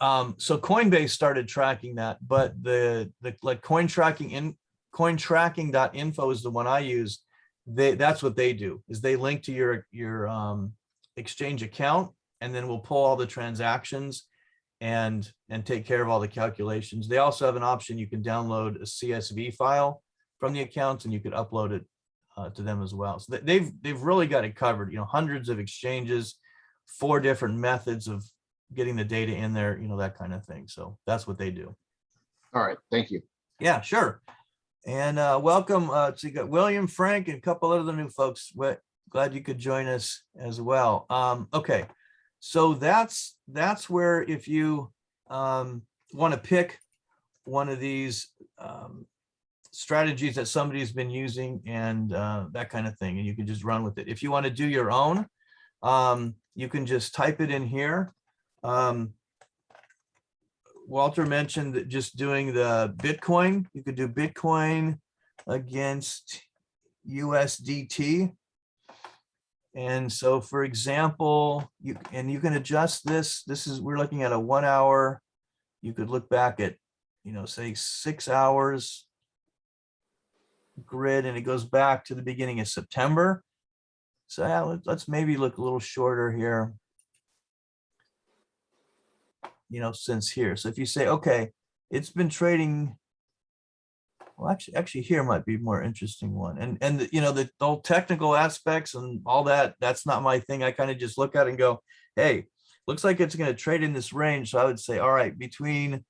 So Coinbase started tracking that, but the like cointracking.info is the one I use. That's what they do, is they link to your exchange account, and then we'll pull all the transactions and take care of all the calculations. They also have an option, you can download a CSV file from the accounts and you could upload it to them as well. So they've really got it covered, hundreds of exchanges, 4 different methods of getting the data in there, that kind of thing. So that's what they do. All right, thank you. Yeah, sure. And welcome. So you got William, Frank, and a couple other new folks. Glad you could join us as well. Okay, so that's where, if you want to pick one of these strategies that somebody's been using and that kind of thing, and you can just run with it. If you want to do your own, you can just type it in here. Walter mentioned that just doing the Bitcoin, you could do Bitcoin against USDT. And so, for example, you can adjust this. We're looking at a 1 hour. You could look back at, say 6 hours grid, and it goes back to the beginning of September. So yeah, let's maybe look a little shorter here. Since here. So if you say, okay, it's been trading, well, actually here might be a more interesting one. And the whole technical aspects and all that, that's not my thing. I kind of just look at it and go, hey, looks like it's going to trade in this range. So I would say, all right, between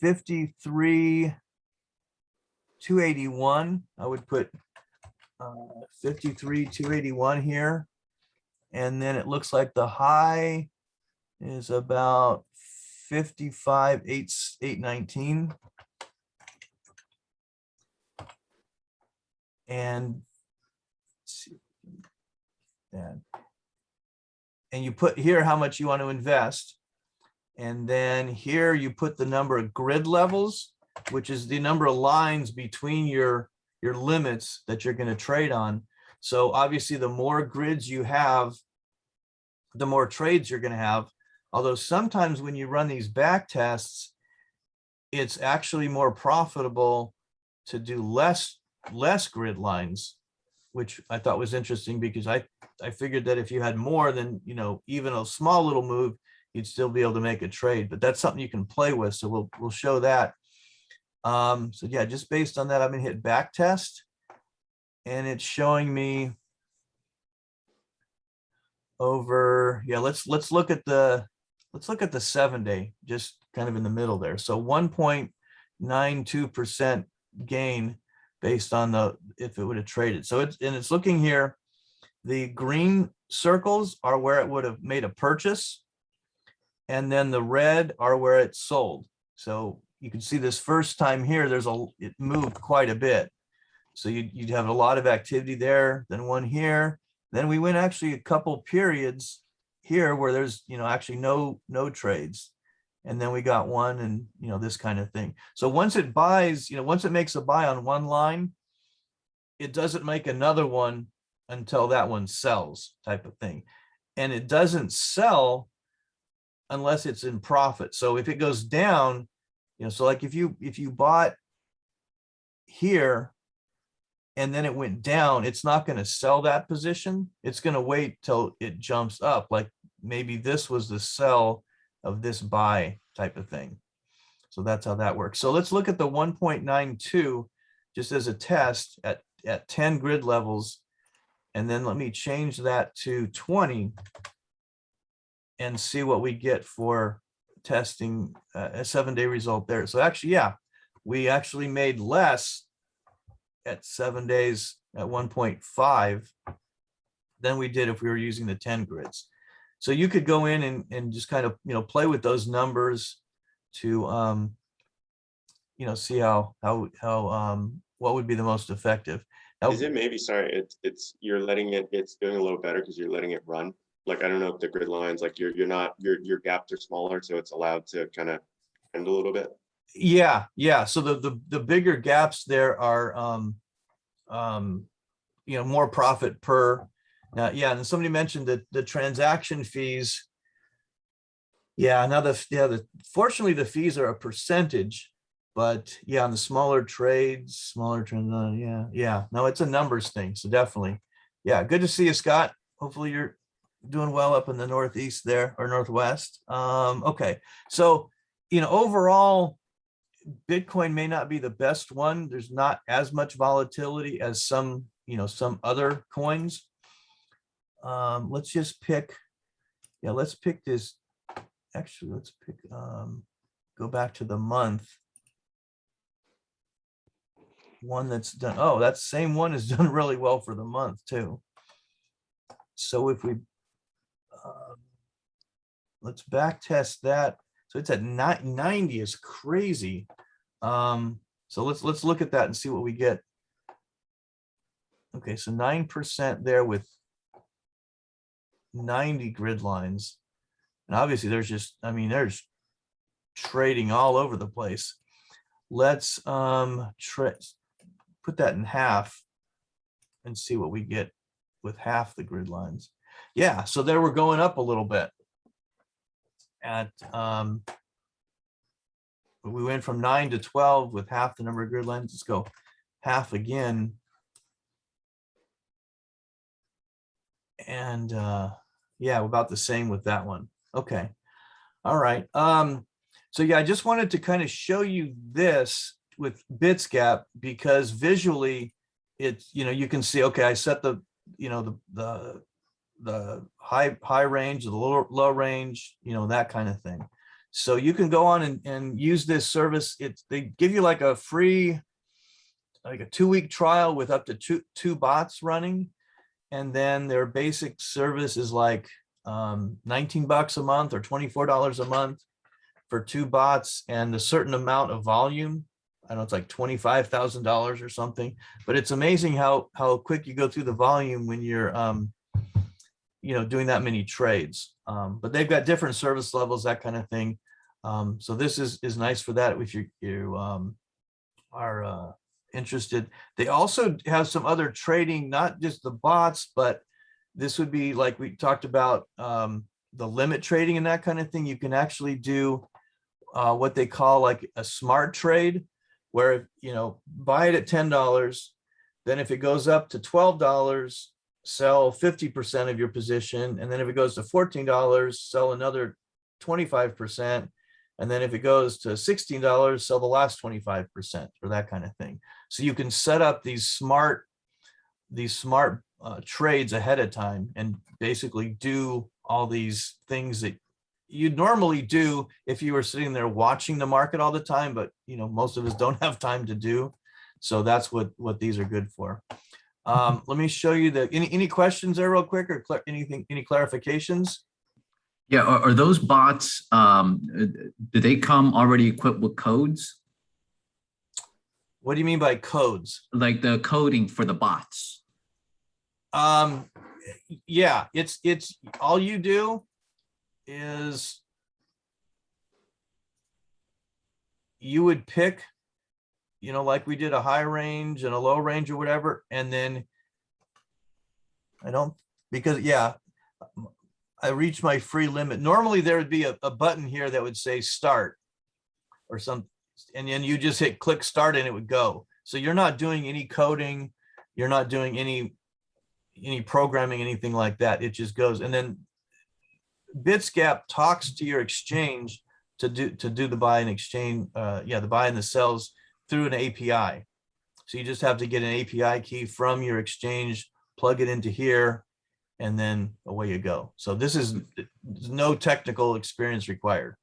53,281, I would put 53,281 here. And then it looks like the high is about 55,819. And let's see that. And you put here how much you want to invest. And then here you put the number of grid levels, which is the number of lines between your limits that you're going to trade on. So obviously, the more grids you have, the more trades you're going to have. Although sometimes when you run these back tests, it's actually more profitable to do less grid lines, which I thought was interesting, because I figured that if you had more than, even a small little move, you'd still be able to make a trade. But that's something you can play with. So we'll show that. So yeah, just based on that, I'm going to hit back test, and it's showing me over. Yeah, let's look at the 7-day, just kind of in the middle there. So 1.92% gain based on if it would have traded. So it's looking here, the green circles are where it would have made a purchase, and then the red are where it sold. So you can see this first time here, it moved quite a bit. So you'd have a lot of activity there, then one here. Then we went actually a couple periods here where there's actually no trades, and then we got one, and this kind of thing. So once it buys, once it makes a buy on one line, it doesn't make another one until that one sells, type of thing. And it doesn't sell unless it's in profit. So if it goes down, so like if you bought here and then it went down, it's not going to sell that position. It's going to wait till it jumps up. Like maybe this was the sell of this buy, type of thing. So that's how that works. So let's look at the 1.92 just as a test at 10 grid levels. And then let me change that to 20 and see what we get for testing a 7-day result there. So actually, yeah, we actually made less at 7 days at 1.5 than we did if we were using the 10 grids. So you could go in and just kind of, play with those numbers to, see how what would be the most effective. Now, is it maybe, sorry, it's doing a little better because you're letting it run? Like, I don't know if the grid lines, like your gaps are smaller, so it's allowed to kind of end a little bit. Yeah. So the bigger gaps there are, more profit per. Now, yeah, and somebody mentioned that the transaction fees Yeah, now fortunately the fees are a percentage, but yeah, on the smaller trades, yeah. No, it's a numbers thing. So definitely. Yeah, good to see you, Scott. Hopefully you're doing well up in the Northeast there or Northwest. Okay. So, overall, Bitcoin may not be the best one. There's not as much volatility as some other coins. Let's just pick, let's pick this. Actually, let's pick, go back to the month. One that's done, oh, that same one is done really well for the month too. So if we, let's back test that. So it's at 90 is crazy. So let's look at that and see what we get. Okay, so 9% there with 90 grid lines. And obviously there's just, there's trading all over the place. Let's put that in half and see what we get with half the grid lines. Yeah, so there we're going up a little bit. At we went from 9 to 12 with half the number of grid lines. Let's go half again. And yeah, about the same with that one. Okay. All right. So yeah, I just wanted to kind of show you this with Bitsgap because visually it's, you can see, okay, I set the, the high range, the low range, that kind of thing. So you can go on and use this service. They give you like a free, like a 2-week trial with up to two bots running. And then their basic service is like $19 a month or $24 a month for 2 bots and a certain amount of volume. I don't know, it's like $25,000 or something, but it's amazing how quick you go through the volume when you're, doing that many trades. But they've got different service levels, that kind of thing. So this is nice for that if you are interested. They also have some other trading, not just the bots, but this would be like we talked about the limit trading and that kind of thing. You can actually do what they call like a smart trade, where buy it at $10, then if it goes up to $12, sell 50% of your position, and then if it goes to $14, sell another 25%, and then if it goes to $16, sell the last 25%, or that kind of thing. So you can set up these smart trades ahead of time and basically do all these things that you'd normally do if you were sitting there watching the market all the time, but most of us don't have time to do. So that's what these are good for. Let me show you any questions there real quick, or any clarifications? Yeah, are those bots, do they come already equipped with codes? What do you mean by codes? Like the coding for the bots? Yeah, it's all you do is you would pick, like we did a high range and a low range or whatever, and then I reached my free limit. Normally there would be a button here that would say start or something, and then you just hit click start and it would go. So you're not doing any coding, you're not doing any programming, anything like that. It just goes. And then Bitsgap talks to your exchange to do the buy and exchange, the buy and the sells through an API. So you just have to get an API key from your exchange, plug it into here, and then away you go. So there's no technical experience required.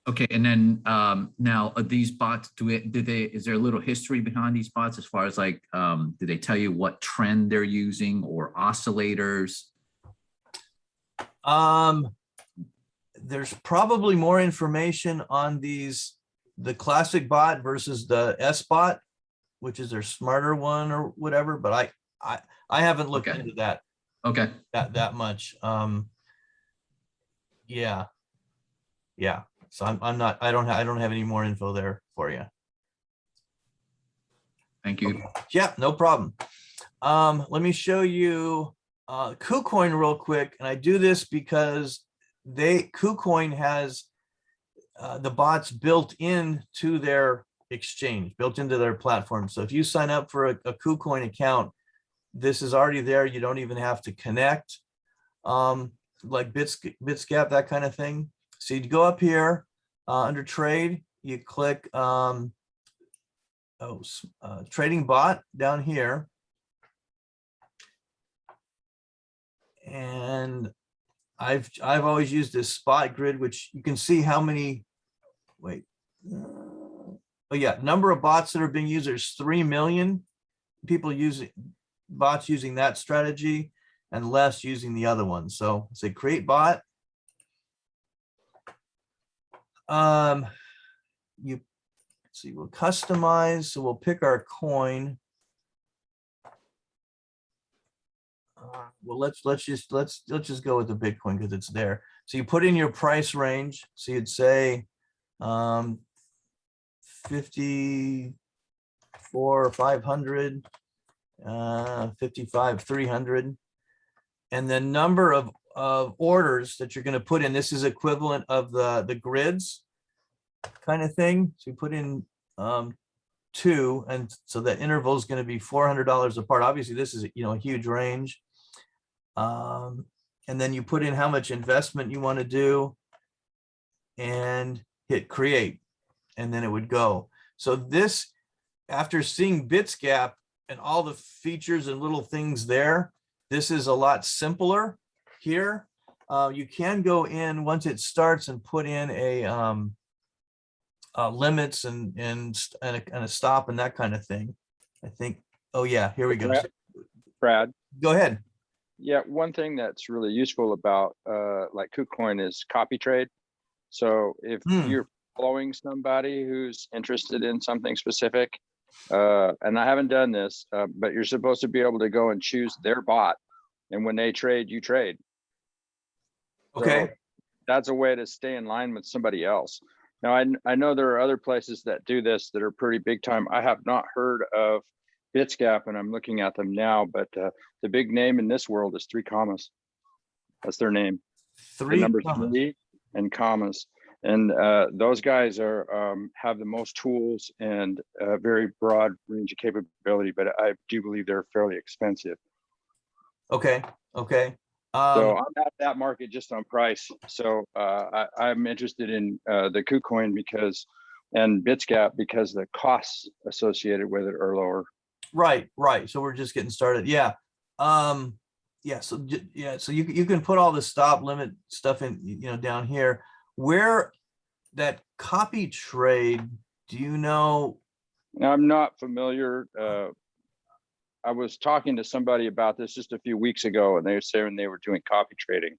Okay, and then now these bots, is there a little history behind these bots as far as like, do they tell you what trend they're using or oscillators? There's probably more information on the classic bot versus the S bot, which is their smarter one or whatever, but I haven't looked into that. Okay. That much. Yeah. So I don't have any more info there for you. Thank you. Okay. Yeah, no problem. Let me show you Kucoin real quick. And I do this because KuCoin has the bots built into their exchange, built into their platform. So if you sign up for a KuCoin account, this is already there. You don't even have to connect, like Bitsgap, that kind of thing. So you'd go up here under trade, you click trading bot down here. And I've always used this spot grid, which you can see how many, oh yeah, number of bots that are being used. There's 3 million people using bots using that strategy and less using the other one. So say create bot. You see, we'll customize. So we'll pick our coin. Well, let's just go with the Bitcoin because it's there. So you put in your price range. So you'd say 54 500, 55 300, and the number of orders that you're going to put in. This is equivalent of the grids kind of thing. So you put in 2, and so the interval is going to be $400 apart. Obviously, this is a huge range. And then you put in how much investment you want to do and hit create, and then it would go. So this, after seeing Bitsgap and all the features and little things there, this is a lot simpler here. You can go in once it starts and put in a limits and a stop and that kind of thing. I think, oh yeah, here we go. Brad, Go ahead. yeah, one thing that's really useful about like KuCoin is copy trade. So if you're following somebody who's interested in something specific, and I haven't done this, but you're supposed to be able to go and choose their bot, and when they trade, you trade. Okay. So that's a way to stay in line with somebody else. Now, I know there are other places that do this that are pretty big time. I have not heard of Bitsgap, and I'm looking at them now, but the big name in this world is 3 commas. That's their name. The number 3 and commas. And those guys are have the most tools and a very broad range of capability, but I do believe they're fairly expensive. Okay. So I'm at that market just on price. So I'm interested in the KuCoin and Bitsgap because the costs associated with it are lower. Right. So we're just getting started. Yeah. So you can put all the stop limit stuff in, down here. Where that copy trade, do you know? Now, I'm not familiar. I was talking to somebody about this just a few weeks ago, and they were saying they were doing copy trading.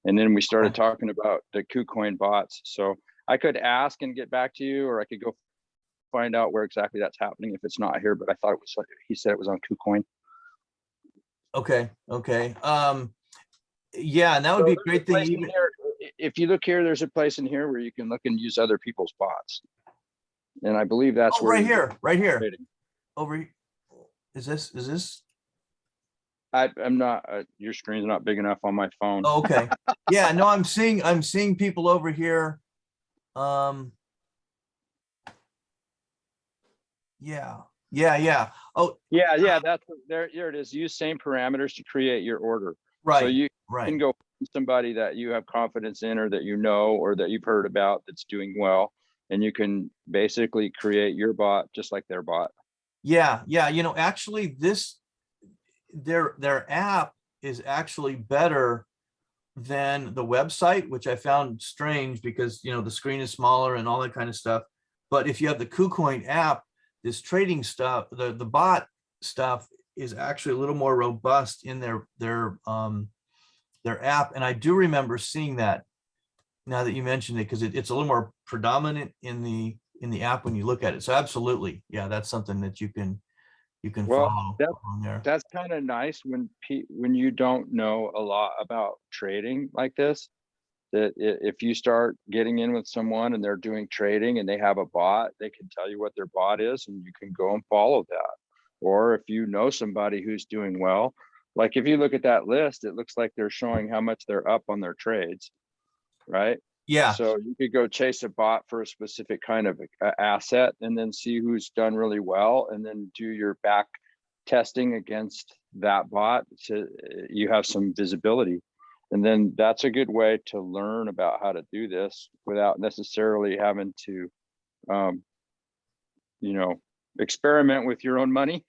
And then we started talking about the KuCoin bots. So I could ask and get back to you, or I could go find out where exactly that's happening if it's not here, but I thought it was, he said it was on KuCoin. Okay. Yeah, and that would be a great thing. Even if you look here, there's a place in here where you can look and use other people's bots. And I believe that's where right here. Trading. Over. Is this? I'm not, your screen's not big enough on my phone. Oh, okay. Yeah, no, I'm seeing people over here. Yeah. Oh, yeah, that's there it is. Use same parameters to create your order. right. So you right. can go find somebody that you have confidence in, or that you know, or that you've heard about that's doing well, and you can basically create your bot just like their bot. Yeah. Actually their app is actually better than the website, which I found strange because, the screen is smaller and all that kind of stuff. But if you have the KuCoin app, this trading stuff, the bot stuff is actually a little more robust in their app. And I do remember seeing that now that you mentioned it, because it's a little more predominant in the app when you look at it. So absolutely. Yeah, that's something that you can follow on there. That's kind of nice when you don't know a lot about trading like this, that if you start getting in with someone and they're doing trading and they have a bot, they can tell you what their bot is and you can go and follow that. Or if you know somebody who's doing well, like if you look at that list, it looks like they're showing how much they're up on their trades. right? Yeah, So you could go chase a bot for a specific kind of asset and then see who's done really well and then do your back testing against that bot so you have some visibility. And then that's a good way to learn about how to do this without necessarily having to, you know, experiment with your own money.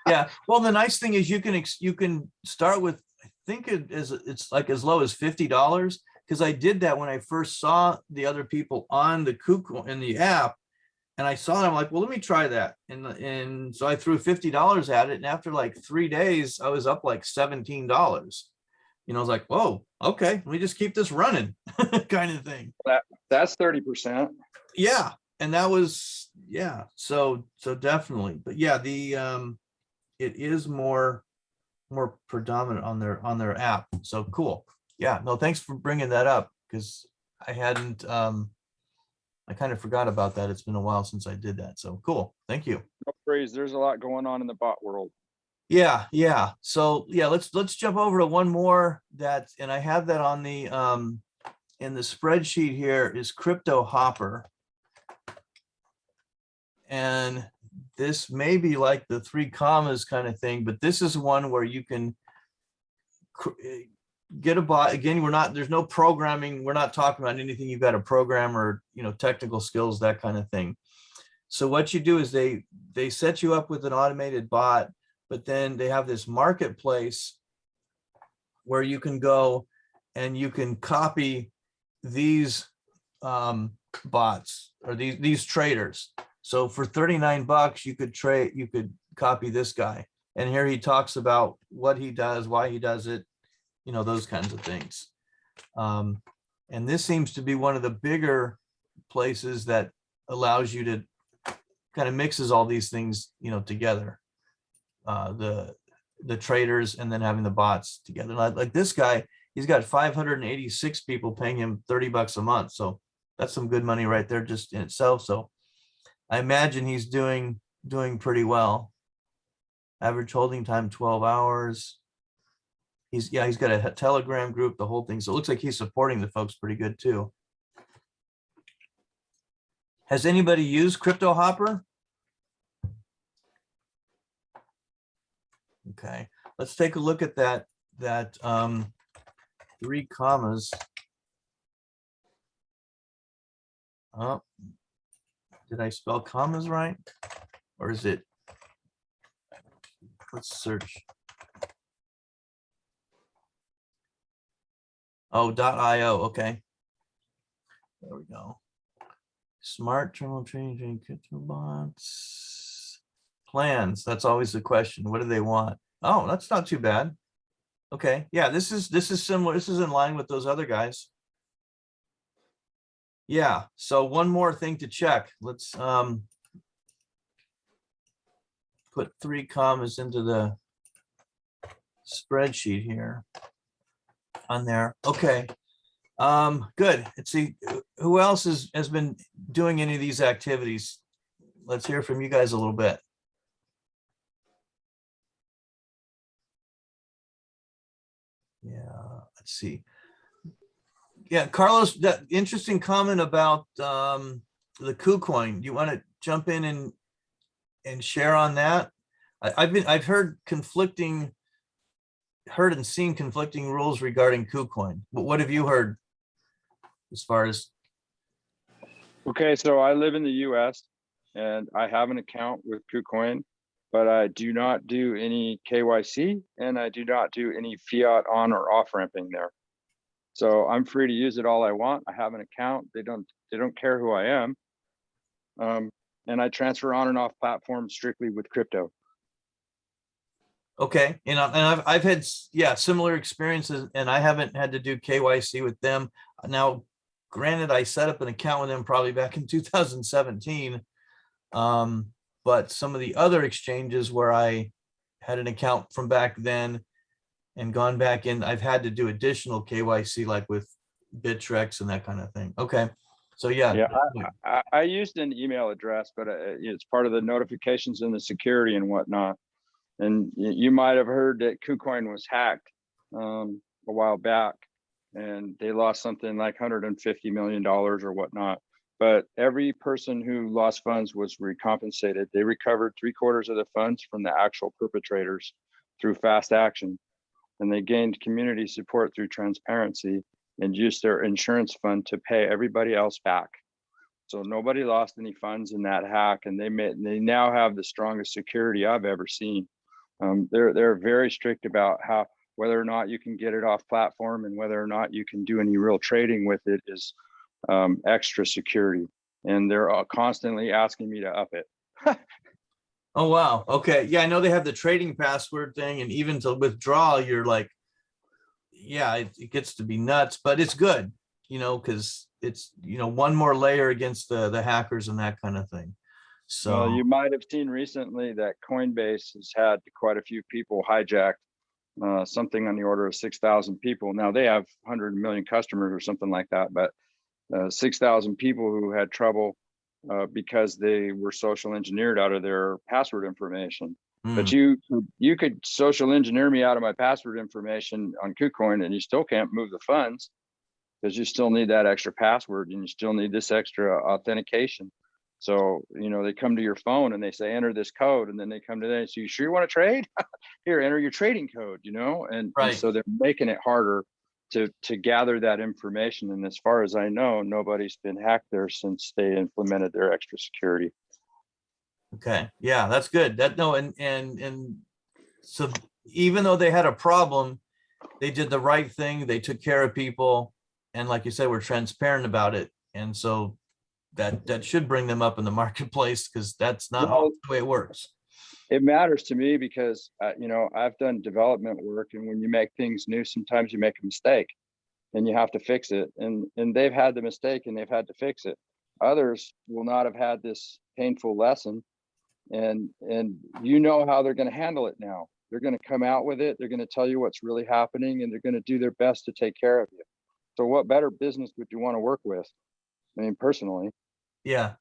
yeah. Well, the nice thing is you can start with, I think it's like as low as $50. Because I did that when I first saw the other people on the Kucoin in the app, and I saw it, I'm like, well, let me try that. And so I threw $50 at it, and after like 3 days, I was up like $17. You know, I was like, whoa, okay, let me just keep this running, kind of thing. That's 30%. Yeah, and that was, yeah, so definitely. But yeah, the it is more predominant on their app. So cool. Yeah, no, thanks for bringing that up, because I hadn't, I kind of forgot about that. It's been a while since I did that. So cool. Thank you. No praise. There's a lot going on in the bot world. Yeah, yeah. So yeah, let's jump over to one more and I have that on the in the spreadsheet here is Crypto Hopper. And this may be like the 3 commas kind of thing, but this is one where you can get a bot. Again, there's no programming. We're not talking about anything you've got to program or, you know, technical skills, that kind of thing. So what you do is they set you up with an automated bot, but then they have this marketplace where you can go and you can copy these bots or these traders. So for $39, you could copy this guy. And here he talks about what he does, why he does it, you know, those kinds of things. And this seems to be one of the bigger places that allows you to kind of mixes all these things, you know, together. The traders and then having the bots together. Like this guy, he's got 586 people paying him $30 a month. So that's some good money right there just in itself. So I imagine he's doing pretty well. Average holding time 12 hours. He's got a Telegram group, the whole thing. So it looks like he's supporting the folks pretty good too. Has anybody used Crypto Hopper? Okay, let's take a look at that 3 commas. Oh, did I spell commas right? Or is it? Let's search. Oh, .io. Okay. There we go. Smart terminal trading crypto bots. Plans. That's always the question. What do they want? Oh, that's not too bad. Okay. Yeah, this is similar. This is in line with those other guys. Yeah. So one more thing to check. Let's put 3 commas into the spreadsheet here on there. Okay. Good. Let's see who else has been doing any of these activities. Let's hear from you guys a little bit. Yeah, let's see. Yeah, Carlos, that interesting comment about the Kucoin. You want to jump in and share on that? I've heard and seen conflicting rules regarding Kucoin. But what have you heard as far as? Okay, so I live in the US and I have an account with Kucoin, but I do not do any KYC and I do not do any fiat on or off ramping there. So I'm free to use it all I want. I have an account. They don't care who I am. And I transfer on and off platforms strictly with crypto. Okay, and I've had similar experiences, and I haven't had to do KYC with them. Now, granted, I set up an account with them probably back in 2017, but some of the other exchanges where I had an account from back then and gone back in, I've had to do additional KYC, like with Bittrex and that kind of thing. Okay, so yeah. I used an email address, but it's part of the notifications and the security and whatnot. And you might have heard that Kucoin was hacked a while back. and they lost something like $150 million or whatnot. But every person who lost funds was recompensated. They recovered 3/4 of the funds from the actual perpetrators through fast action. And they gained community support through transparency and used their insurance fund to pay everybody else back. So nobody lost any funds in that hack, and they now have the strongest security I've ever seen. They're very strict about whether or not you can get it off platform and whether or not you can do any real trading with it is extra security. And they're constantly asking me to up it. Oh, wow. Okay. Yeah, I know they have the trading password thing, and even to withdraw, you're like, yeah, it gets to be nuts, but it's good, because it's, one more layer against the hackers and that kind of thing. So Well, you might have seen recently that Coinbase has had quite a few people hijacked, something on the order of 6,000 people. Now they have 100 million customers or something like that, but 6,000 people who had trouble because they were social engineered out of their password information. But you could social engineer me out of my password information on Kucoin, and you still can't move the funds because you still need that extra password and you still need this extra authentication. So, they come to your phone and they say, enter this code. And then they come to them and say, you sure you want to trade? Here, enter your trading code, and Right. so they're making it harder to gather that information. And as far as I know, nobody's been hacked there since they implemented their extra security. Okay, yeah, that's good. And so even though they had a problem, they did the right thing. They took care of people, and like you said, we're transparent about it. And so that should bring them up in the marketplace, because that's not always the way it works. It matters to me because I've done development work, and when you make things new, sometimes you make a mistake and you have to fix it. And they've had the mistake and they've had to fix it. Others will not have had this painful lesson, and how they're going to handle it now. They're going to come out with it. They're going to tell you what's really happening, and they're going to do their best to take care of you. So what better business would you want to work with? I mean, personally. Yeah,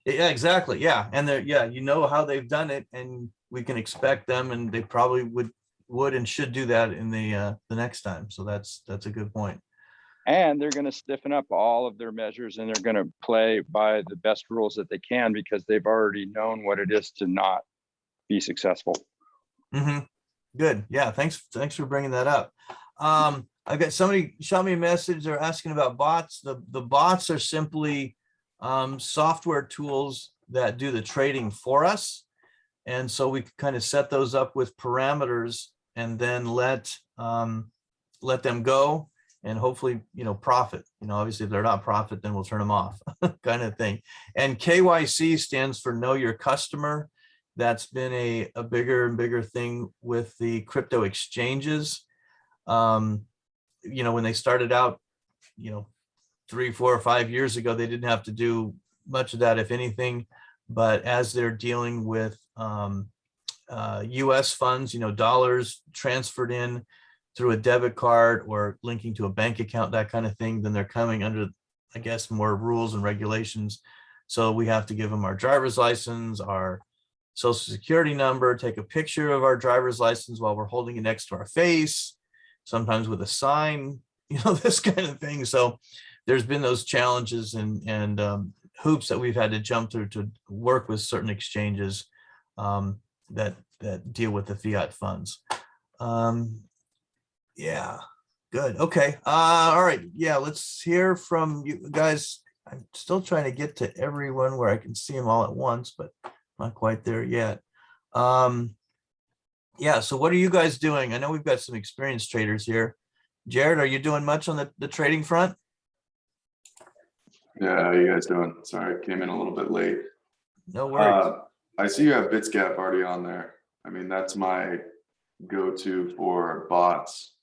exactly. Yeah. And how they've done it, and we can expect them, and they probably would and should do that in the next time. So that's a good point. And they're going to stiffen up all of their measures, and they're going to play by the best rules that they can, because they've already known what it is to not be successful. Good. Yeah. Thanks for bringing that up. I got somebody shot me a message. They're asking about bots. The bots are simply software tools that do the trading for us. And so we kind of set those up with parameters and then let them go and hopefully, profit. Obviously if they're not profit, then we'll turn them off kind of thing. And KYC stands for Know Your Customer. That's been a bigger and bigger thing with the crypto exchanges. When they started out, 3, 4, or 5 years ago, they didn't have to do much of that, if anything. But as they're dealing with US funds, dollars transferred in through a debit card or linking to a bank account, that kind of thing, then they're coming under, I guess, more rules and regulations. So we have to give them our driver's license, our social security number, take a picture of our driver's license while we're holding it next to our face, sometimes with a sign, this kind of thing. So there's been those challenges and hoops that we've had to jump through to work with certain exchanges that deal with the fiat funds. Yeah, good. Okay. All right. Yeah, let's hear from you guys. I'm still trying to get to everyone where I can see them all at once, but not quite there yet. Yeah, so what are you guys doing? I know we've got some experienced traders here. Jared, are you doing much on the trading front? Yeah, how you guys doing? Sorry, I came in a little bit late. No worries. I see you have Bitsgap already on there. I mean, that's my go-to for bots.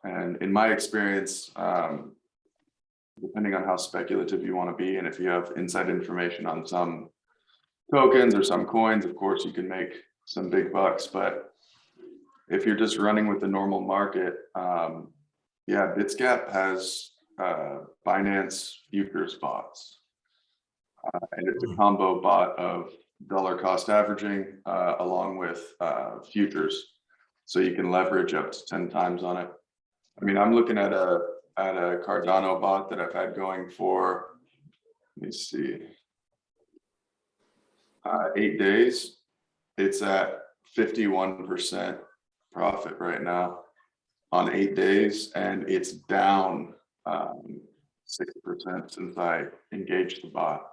And in my experience, depending on how speculative you want to be, and if you have inside information on some tokens or some coins, of course, you can make some big bucks. But if you're just running with the normal market, yeah, Bitsgap has Binance futures bots. And it's a combo bot of dollar cost averaging along with futures. So you can leverage up to 10 times on it. I mean, I'm looking at a Cardano bot that I've had going for, let me see, 8 days. It's at 51% profit right now on 8 days, and it's down 6% since I engaged the bot.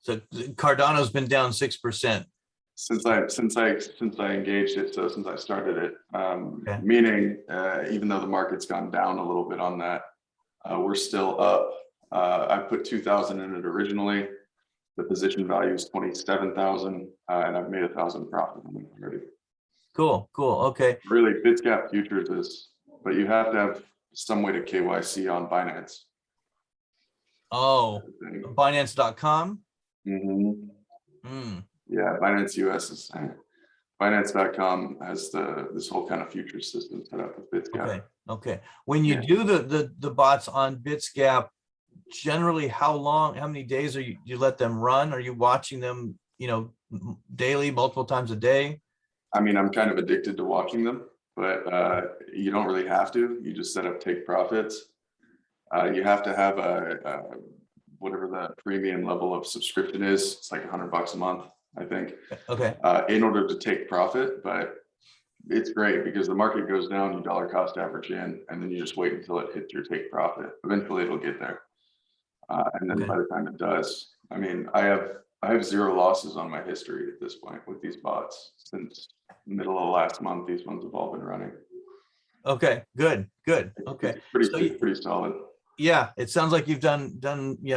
So Cardano's been down 6%. Since I engaged it, so since I started it, Okay. meaning even though the market's gone down a little bit on that, we're still up. I put 2,000 in it originally. The position value is 27,000, and I've made 1,000 profit on it already. Cool. Okay. Really, BitsGap futures is, but you have to have some way to KYC on Binance. Oh, Binance.com. Mm-hmm. Mm. Yeah, Binance US is Binance.com has this whole kind of future system set up with BitsGap. Okay. When you Yeah. do the bots on BitsGap, generally how many days you let them run? Are you watching them, daily, multiple times a day? I mean, I'm kind of addicted to watching them, but you don't really have to. You just set up take profits. You have to have a whatever the premium level of subscription is. It's like $100 a month, I think, Okay. in order to take profit. But it's great because the market goes down, you dollar cost average in, and then you just wait until it hits your take profit. Eventually, it'll get there, and then Okay. by the time it does, I mean, I have 0 losses on my history at this point with these bots since middle of last month. These ones have all been running. Okay. Good. Okay. It's pretty solid. Yeah, it sounds like you've done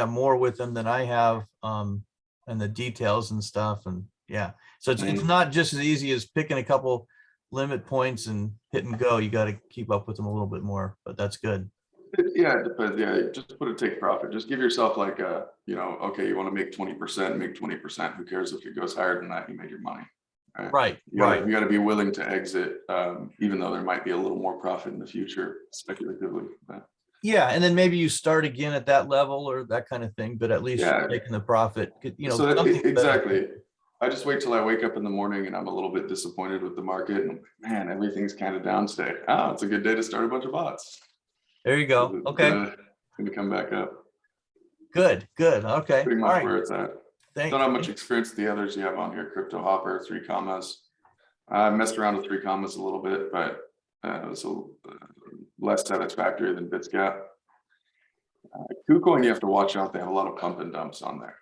more with them than I have, and the details and stuff, and yeah. So it's not just as easy as picking a couple limit points and hit and go. You got to keep up with them a little bit more, but that's good. Yeah, it depends. Yeah, just put a take profit. Just give yourself like a, okay, you want to make 20%, make 20%. Who cares if it goes higher than that? You made your money. Right. You got to be willing to exit, even though there might be a little more profit in the future, speculatively. But Yeah, and then maybe you start again at that level or that kind of thing, but at least you're taking the profit. so something better. exactly. I just wait till I wake up in the morning and I'm a little bit disappointed with the market, and man, everything's kind of down today. Oh, it's a good day to start a bunch of bots. There you go. Okay. Gonna come back up. Good. Okay. Pretty much where it's at. Thank Don't have you. much experience with the others you have on here. Crypto Hopper, 3 commas. I messed around with 3 commas a little bit, but it was less satisfactory than BitsGap. Kucoin, you have to watch out. They have a lot of pump and dumps on there.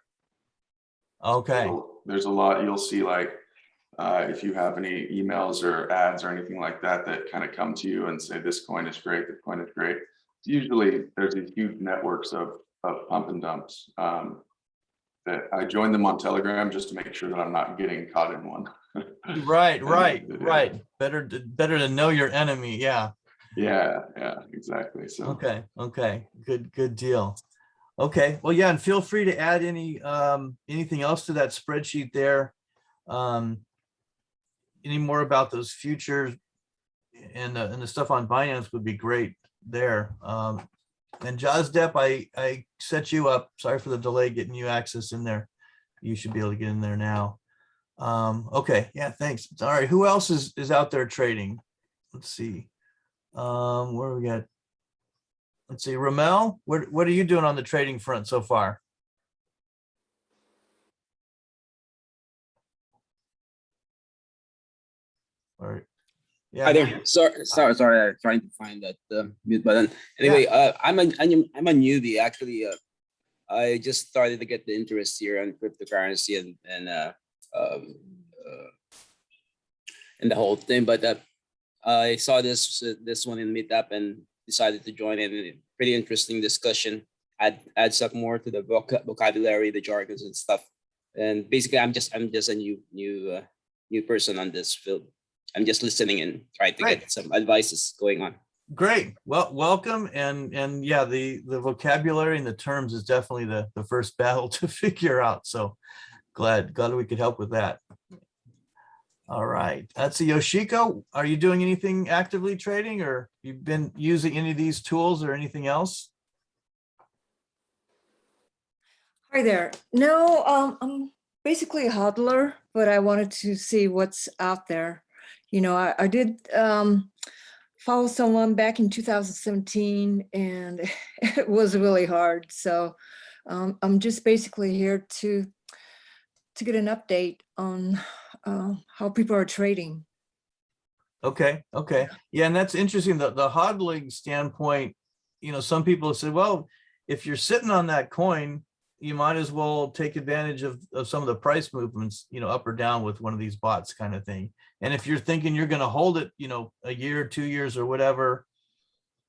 Okay. So there's a lot you'll see, like if you have any emails or ads or anything like that that kind of come to you and say this coin is great, this coin is great. Usually there's these huge networks of pump and dumps. That I joined them on Telegram just to make sure that I'm not getting caught in one. Right. Better to know your enemy. Yeah. Yeah, exactly. So Okay. Good deal. Okay. Well, yeah, and feel free to add anything else to that spreadsheet there. Any more about those futures and the stuff on Binance would be great there. And Jazdep, I set you up. Sorry for the delay getting you access in there. You should be able to get in there now. Okay. Yeah, thanks. All right. Who else is out there trading? Let's see. Where we got? Let's see. Ramel, what are you doing on the trading front so far? All right. Yeah. Hi there. Sorry. I'm trying to find that mute button. Anyway, I'm a newbie actually. I just started to get the interest here on cryptocurrency and the whole thing. But I saw this one in Meetup and decided to join in. Pretty interesting discussion. Adds up more to the vocabulary, the jargons and stuff. And basically, I'm just a new person on this field. I'm just listening and trying to get some advices going on. Great. Well, welcome. And yeah, the vocabulary and the terms is definitely the first battle to figure out. So glad we could help with that. All right. That's a Yoshiko. Are you doing anything actively trading, or you've been using any of these tools or anything else? Hi there. No, I'm basically a hodler, but I wanted to see what's out there. I did follow someone back in 2017, and it was really hard. So I'm just basically here to get an update on how people are trading. Okay, okay. Yeah, and that's interesting. The hodling standpoint, some people have said, well, if you're sitting on that coin, you might as well take advantage of some of the price movements, up or down with one of these bots kind of thing. And if you're thinking you're going to hold it, a year, 2 years or whatever,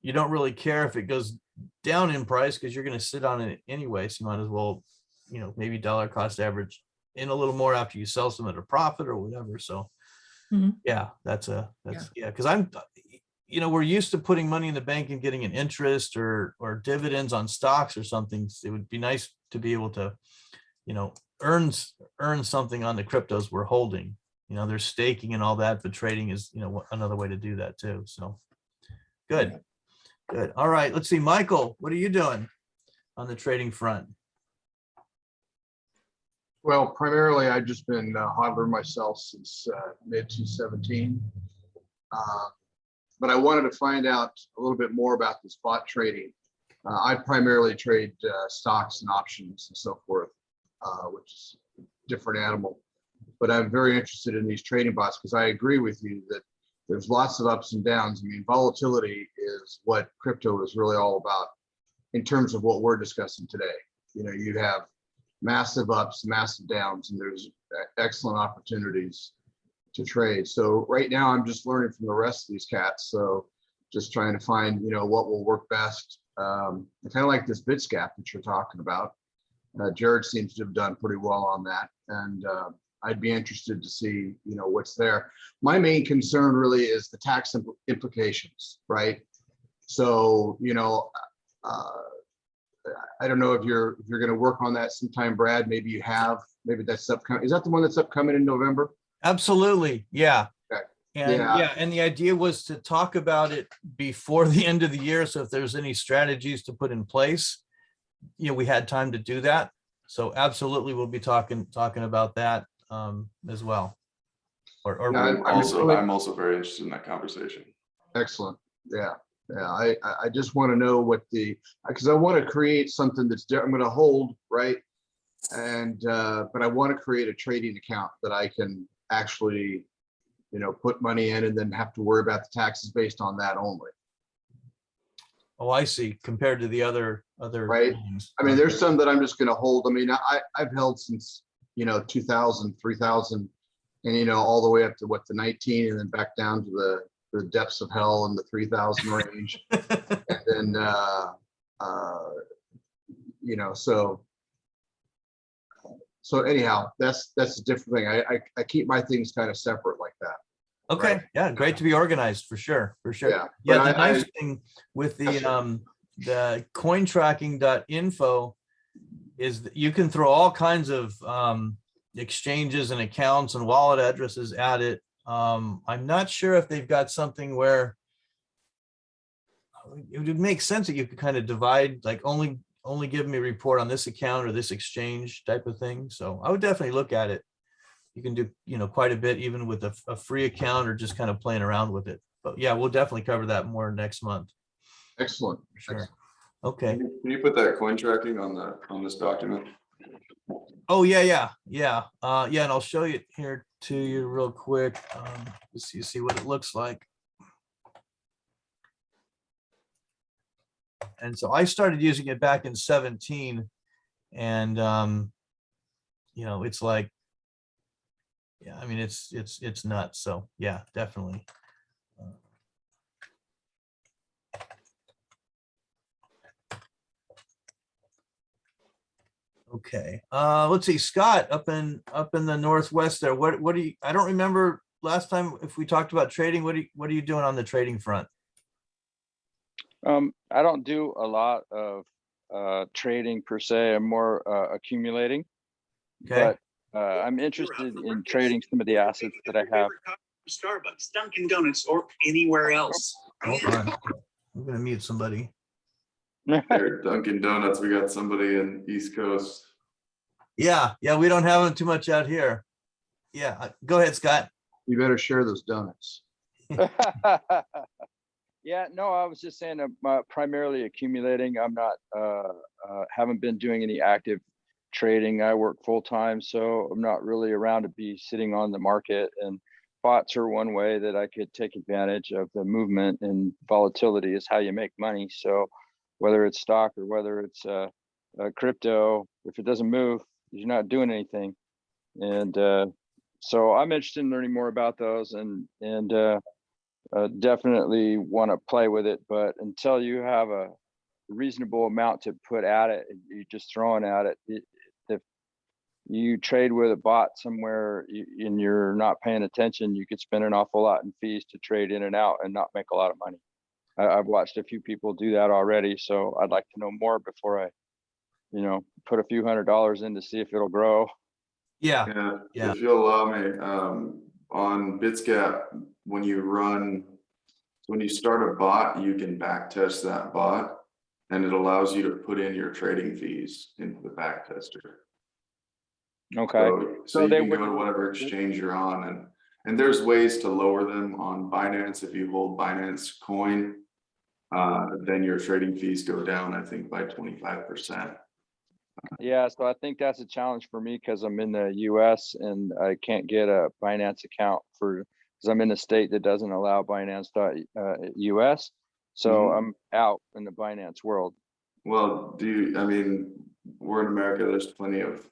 you don't really care if it goes down in price because you're going to sit on it anyway. So you might as well, maybe dollar cost average in a little more after you sell some at a profit or whatever. So yeah, that's because we're used to putting money in the bank and getting an interest or dividends on stocks or something. It would be nice to be able to, earn something on the cryptos we're holding. There's staking and all that, but trading is, another way to do that too. So good. Good. All right. Let's see, Michael, what are you doing on the trading front? Well, primarily I've just been hodler myself since mid 2017. But I wanted to find out a little bit more about this bot trading. I primarily trade stocks and options and so forth, which is a different animal. But I'm very interested in these trading bots because I agree with you that there's lots of ups and downs. I mean, volatility is what crypto is really all about in terms of what we're discussing today. You have massive ups, massive downs, and there's excellent opportunities to trade. So right now I'm just learning from the rest of these cats. So just trying to find, what will work best. I kind of like this bits gap that you're talking about. Jared seems to have done pretty well on that. And I'd be interested to see, what's there. My main concern really is the tax implications, right? So, I don't know if you're going to work on that sometime, Brad. Maybe you have. Maybe that's upcoming. Is that the one that's upcoming in November? Absolutely. Yeah. Okay. And Yeah. and the idea was to talk about it before the end of the year. So if there's any strategies to put in place, we had time to do that. So absolutely, we'll be talking about that as well. I'm also very interested in that conversation. Excellent. Yeah. Yeah. I just want to know because I want to create something that's I'm going to hold, right? And but I want to create a trading account that I can actually, put money in and then have to worry about the taxes based on that only. Oh, I see. Compared to the other Right. things. I mean, there's some that I'm just going to hold. I mean, I've held since 2000, 3000, and all the way up to the 19, and then back down to the depths of hell in the 3000 range. And then so anyhow, that's a different thing. I keep my things kind of separate like that. Okay. Right. Yeah. Great to be organized for sure. For sure. Yeah. Yeah. But The nice thing with the cointracking.info is that you can throw all kinds of exchanges and accounts and wallet addresses at it. I'm not sure if they've got something where it would make sense that you could kind of divide, like only give me a report on this account or this exchange type of thing. So I would definitely look at it. You can do, quite a bit even with a free account or just kind of playing around with it. But yeah, we'll definitely cover that more next month. Excellent. For sure. Excellent. Okay. Can you put that coin tracking on this document? Oh, yeah. And I'll show you here to you real quick. Just so you see what it looks like. And so I started using it back in 17, and it's like, yeah, I mean, it's nuts. So yeah, definitely. Okay. Let's see, Scott, up in the Northwest there. What do you, I don't remember last time if we talked about trading. What are you doing on the trading front? I don't do a lot of trading per se. I'm more accumulating. Okay. But I'm interested in trading some of the assets that I have. Starbucks, Dunkin' Donuts, or anywhere else. Hold on. I'm gonna mute somebody. There, Dunkin' Donuts, we got somebody in East Coast. Yeah, we don't have them too much out here. Yeah, go ahead, Scott. You better share those donuts. Yeah, no, I was just saying primarily accumulating. I'm not, haven't been doing any active trading. I work full time, so I'm not really around to be sitting on the market. And bots are one way that I could take advantage of the movement, and volatility is how you make money. So whether it's stock or whether it's crypto, if it doesn't move, you're not doing anything. And so I'm interested in learning more about those, and definitely want to play with it. But until you have a reasonable amount to put at it, you're just throwing at it. If you trade with a bot somewhere and you're not paying attention, you could spend an awful lot in fees to trade in and out and not make a lot of money. I've watched a few people do that already, so I'd like to know more before I, put a few $100s in to see if it'll grow. Yeah, Yeah, Yeah. if you'll allow me, on Bitsgap, when you start a bot, you can back test that bot, and it allows you to put in your trading fees into the back tester. Okay. So you can go to whatever exchange you're on, and there's ways to lower them on Binance. If you hold Binance coin, then your trading fees go down, I think, by 25%. Yeah, so I think that's a challenge for me because I'm in the US and I can't get a Binance account because I'm in a state that doesn't allow Binance.us. So I'm out in the Binance world. Well, I mean, we're in America, there's plenty of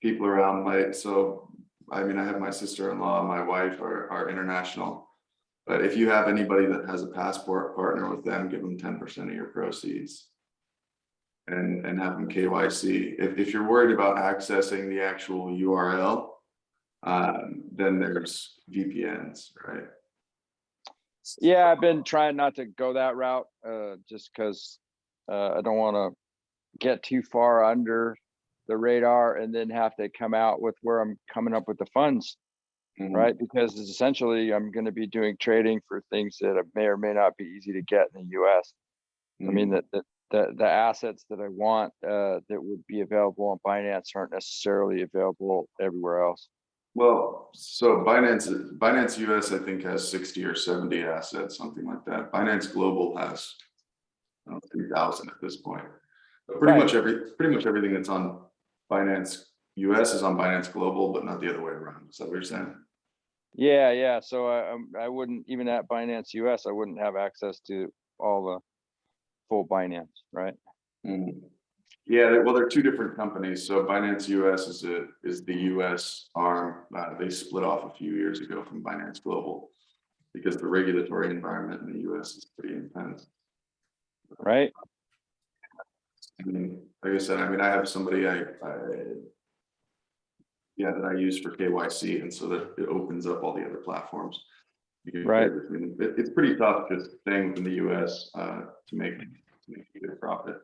people around, right? So, I mean, I have my sister-in-law, my wife are international. But if you have anybody that has a passport, partner with them, give them 10% of your proceeds. And have them KYC. If you're worried about accessing the actual URL, then there's VPNs, right? Yeah, I've been trying not to go that route, just because I don't want to get too far under the radar and then have to come out with where I'm coming up with the funds, right? Because it's essentially I'm going to be doing trading for things that may or may not be easy to get in the US. I mean, the assets that I want that would be available on Binance aren't necessarily available everywhere else. Well, so Binance US, I think, has 60 or 70 assets, something like that. Binance Global has 3,000 at this point. But pretty much everything that's on Binance US is on Binance Global, but not the other way around. Is that what you're saying? Yeah. So I wouldn't, even at Binance US, I wouldn't have access to all the full Binance, right? Yeah, well, they're two different companies. So Binance US is the US arm. They split off a few years ago from Binance Global because the regulatory environment in the US is pretty intense. Right. I mean, like I said, I have somebody that I use for KYC, and so that it opens up all the other platforms. Right. It's pretty tough just staying within the US to make a good profit.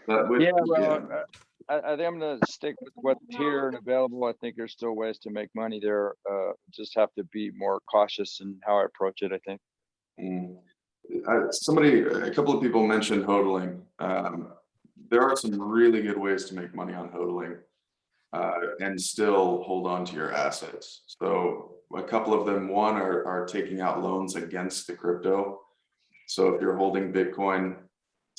But I think I'm going to stick with what's here and available. I think there's still ways to make money there. Just have to be more cautious in how I approach it, I think. A couple of people mentioned hodling. There are some really good ways to make money on hodling and still hold on to your assets. So a couple of them, one are taking out loans against the crypto. So if you're holding Bitcoin,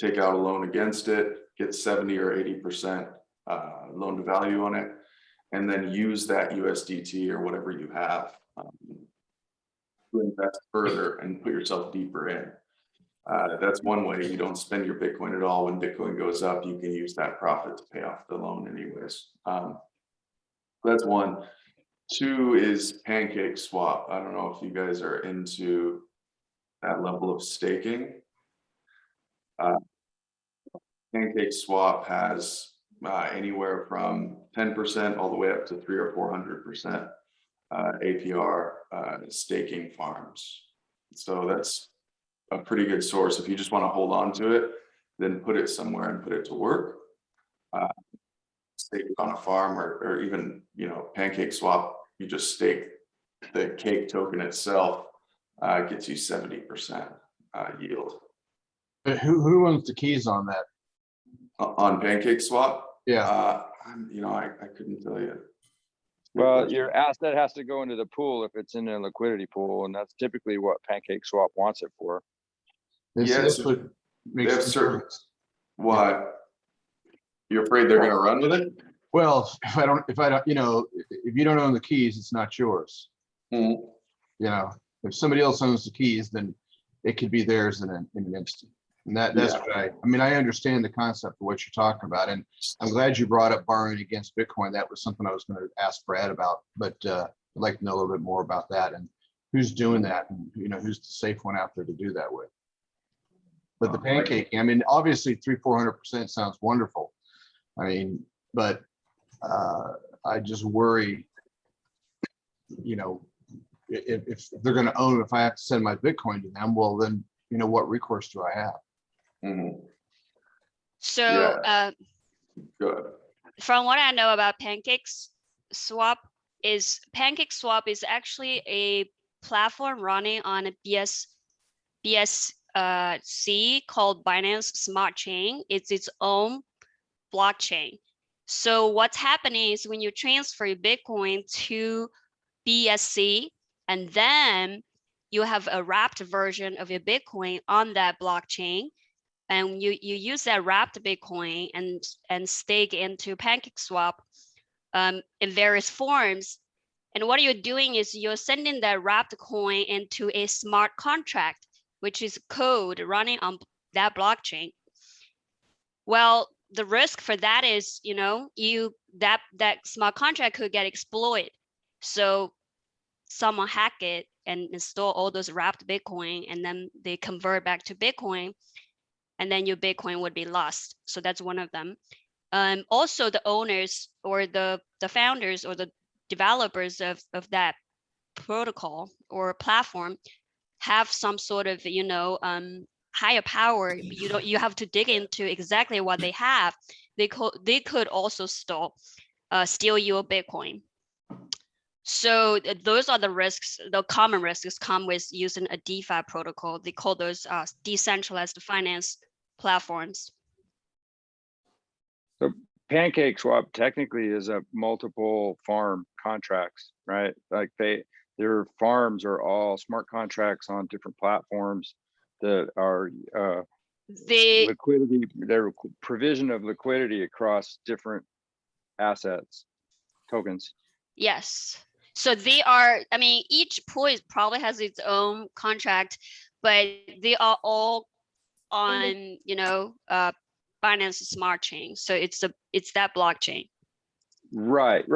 take out a loan against it, get 70 or 80% loan to value on it, and then use that USDT or whatever you have to invest further and put yourself deeper in. That's one way. You don't spend your Bitcoin at all. When Bitcoin goes up, you can use that profit to pay off the loan anyways. That's one. Two is Pancake Swap. I don't know if you guys are into that level of staking. Pancake Swap has anywhere from 10% all the way up to 300 or 400% APR staking farms. So that's a pretty good source. If you just want to hold on to it, then put it somewhere and put it to work. Stake it on a farm or even, Pancake Swap, you just stake the cake token itself, gets you 70% yield. But who owns the keys on that? On Pancake Swap? Yeah. I couldn't tell you. Well, your asset has to go into the pool if it's in a liquidity pool, and that's typically what Pancake Swap wants it for. This Yes, would they make have some certain, sense. why? You're afraid they're gonna run with it? Well, if I don't, if you don't own the keys, it's not yours. Hmm. You know, if somebody else owns the keys, then it could be theirs in an instant. And that's Yeah. what I mean, I understand the concept of what you're talking about, and I'm glad you brought up borrowing against Bitcoin. That was something I was going to ask Brad about, but I'd like to know a little bit more about that and who's doing that, and who's the safe one out there to do that with. But the pancaking, I mean, obviously 300-400% sounds wonderful. I mean, but I just worry, if they're going to own, if I have to send my Bitcoin to them, well, then, what recourse do I have? Mhm. So Good. from what I know about Pancake Swap is actually a platform running on a BSC called Binance Smart Chain. It's its own blockchain. So what's happening is when you transfer your Bitcoin to BSC, and then you have a wrapped version of your Bitcoin on that blockchain, and you use that wrapped Bitcoin and stake into Pancake Swap in various forms. And what you're doing is you're sending that wrapped coin into a smart contract, which is code running on that blockchain. Well, the risk for that is, that smart contract could get exploited. So someone hack it and install all those wrapped Bitcoin, and then they convert back to Bitcoin, and then your Bitcoin would be lost. So that's one of them. Also, the owners or the founders or the developers of that protocol or platform have some sort of, higher power. You have to dig into exactly what they have. They could also steal your Bitcoin. So those are the risks. The common risks come with using a DeFi protocol. They call those decentralized finance platforms. So Pancake Swap technically is a multiple farm contracts, right? Like their farms are all smart contracts on different platforms that are liquidity, their provision of liquidity across different assets, tokens. Yes. So they are, I mean, each pool probably has its own contract, but they are all on, Binance Smart Chain. So it's that blockchain. Right.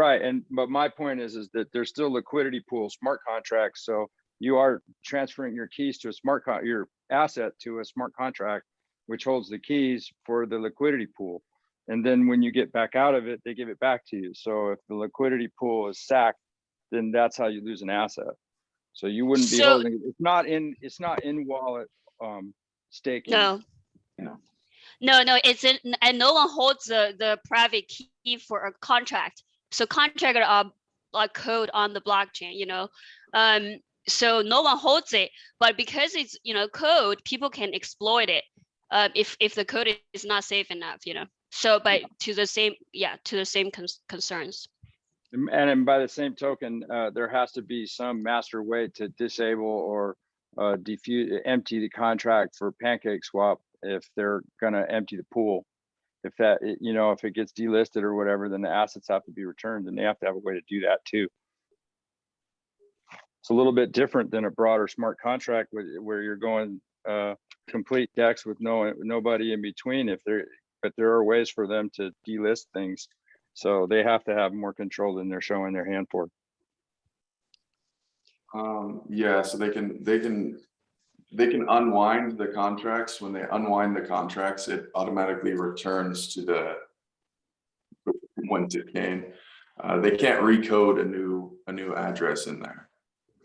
But my point is that there's still liquidity pool smart contracts. So you are transferring your keys to your asset to a smart contract, which holds the keys for the liquidity pool. And then when you get back out of it, they give it back to you. So if the liquidity pool is sacked, then that's how you lose an asset. So you wouldn't be holding it. It's not in wallet staking. No. It's in, and no one holds the private key for a contract. So contracts are like code on the blockchain, so no one holds it, but because it's code, people can exploit it if the code is not safe enough, So, but to the same concerns. And by the same token, there has to be some master way to disable or empty the contract for Pancake Swap if they're going to empty the pool. If that, if it gets delisted or whatever, then the assets have to be returned, and they have to have a way to do that too. It's a little bit different than a broader smart contract where you're going complete DEX with nobody in between. But there are ways for them to delist things, so they have to have more control than they're showing their hand for. Yeah, so they can unwind the contracts. When they unwind the contracts, it automatically returns to the whence it came. They can't recode a new address in there.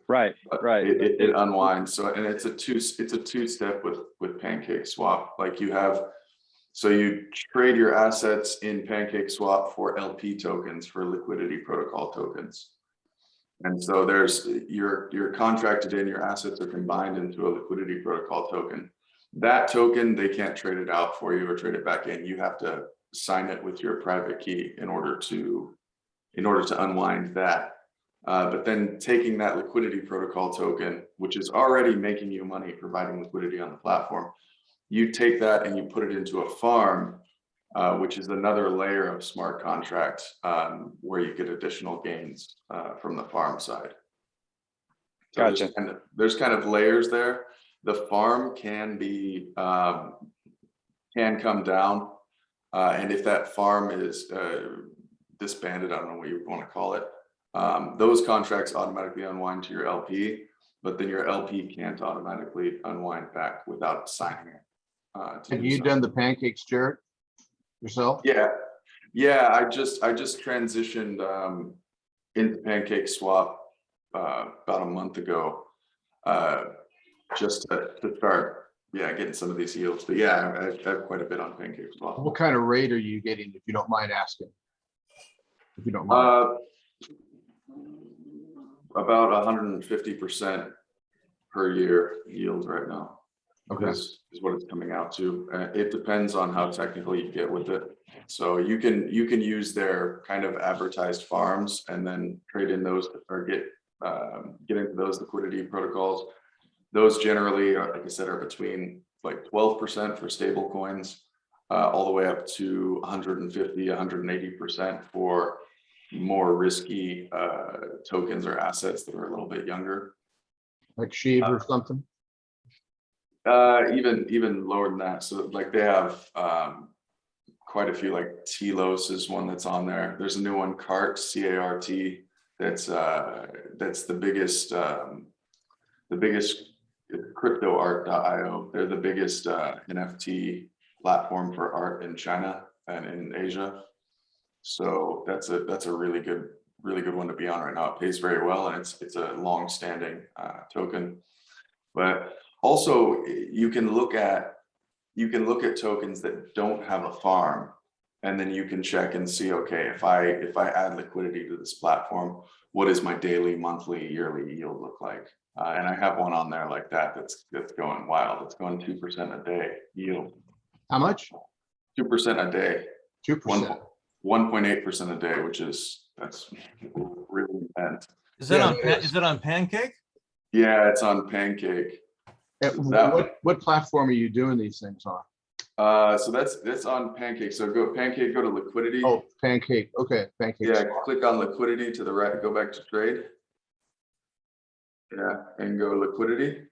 Right. It unwinds. So, and it's a two-step with Pancake Swap. Like so you trade your assets in Pancake Swap for LP tokens, for liquidity protocol tokens. And so you're contracted in, your assets are combined into a liquidity protocol token. That token, they can't trade it out for you or trade it back in. You have to sign it with your private key in order to in order to unwind that. But then taking that liquidity protocol token, which is already making you money, providing liquidity on the platform, you take that and you put it into a farm, which is another layer of smart contract, where you get additional gains from the farm side. So Gotcha. there's kind of layers there. The farm can be can come down, and if that farm is disbanded, I don't know what you want to call it, those contracts automatically unwind to your LP, but then your LP can't automatically unwind back without signing it. Have you done the pancakes, Jared, yourself? Yeah, I just transitioned into Pancake Swap about a month ago, just to start getting some of these yields. But yeah, I have quite a bit on Pancake Swap. What kind of rate are you getting, if you don't mind asking? If you don't mind. About 150% per year yield right now. Okay. Is what it's coming out to. It depends on how technical you get with it. So you can use their kind of advertised farms and then trade in those, or get into those liquidity protocols. Those generally, like I said, are between like 12% for stable coins, all the way up to 150, 180% for more risky tokens or assets that are a little bit younger. Like Sheev or something? Even lower than that. So like they have quite a few, like Telos is one that's on there. There's a new one, CART, C-A-R-T, that's the biggest cryptoart.io. They're the biggest NFT platform for art in China and in Asia. So that's a really good one to be on right now. It pays very well, and it's a long-standing token. But also you can look at tokens that don't have a farm, and then you can check and see, okay, if I add liquidity to this platform, what does my daily, monthly, yearly yield look like? And I have one on there like that's going wild. It's going 2% a day yield. How much? 2% a day. 2%. 1.8% a day, that's really intense. Is it on Pancake? Yeah, it's on Pancake. What platform are you doing these things on? So that's on Pancake. So go to liquidity. Oh, Pancake. Okay, Pancake. Yeah, click on liquidity to the right, go back to trade. Yeah, and go liquidity.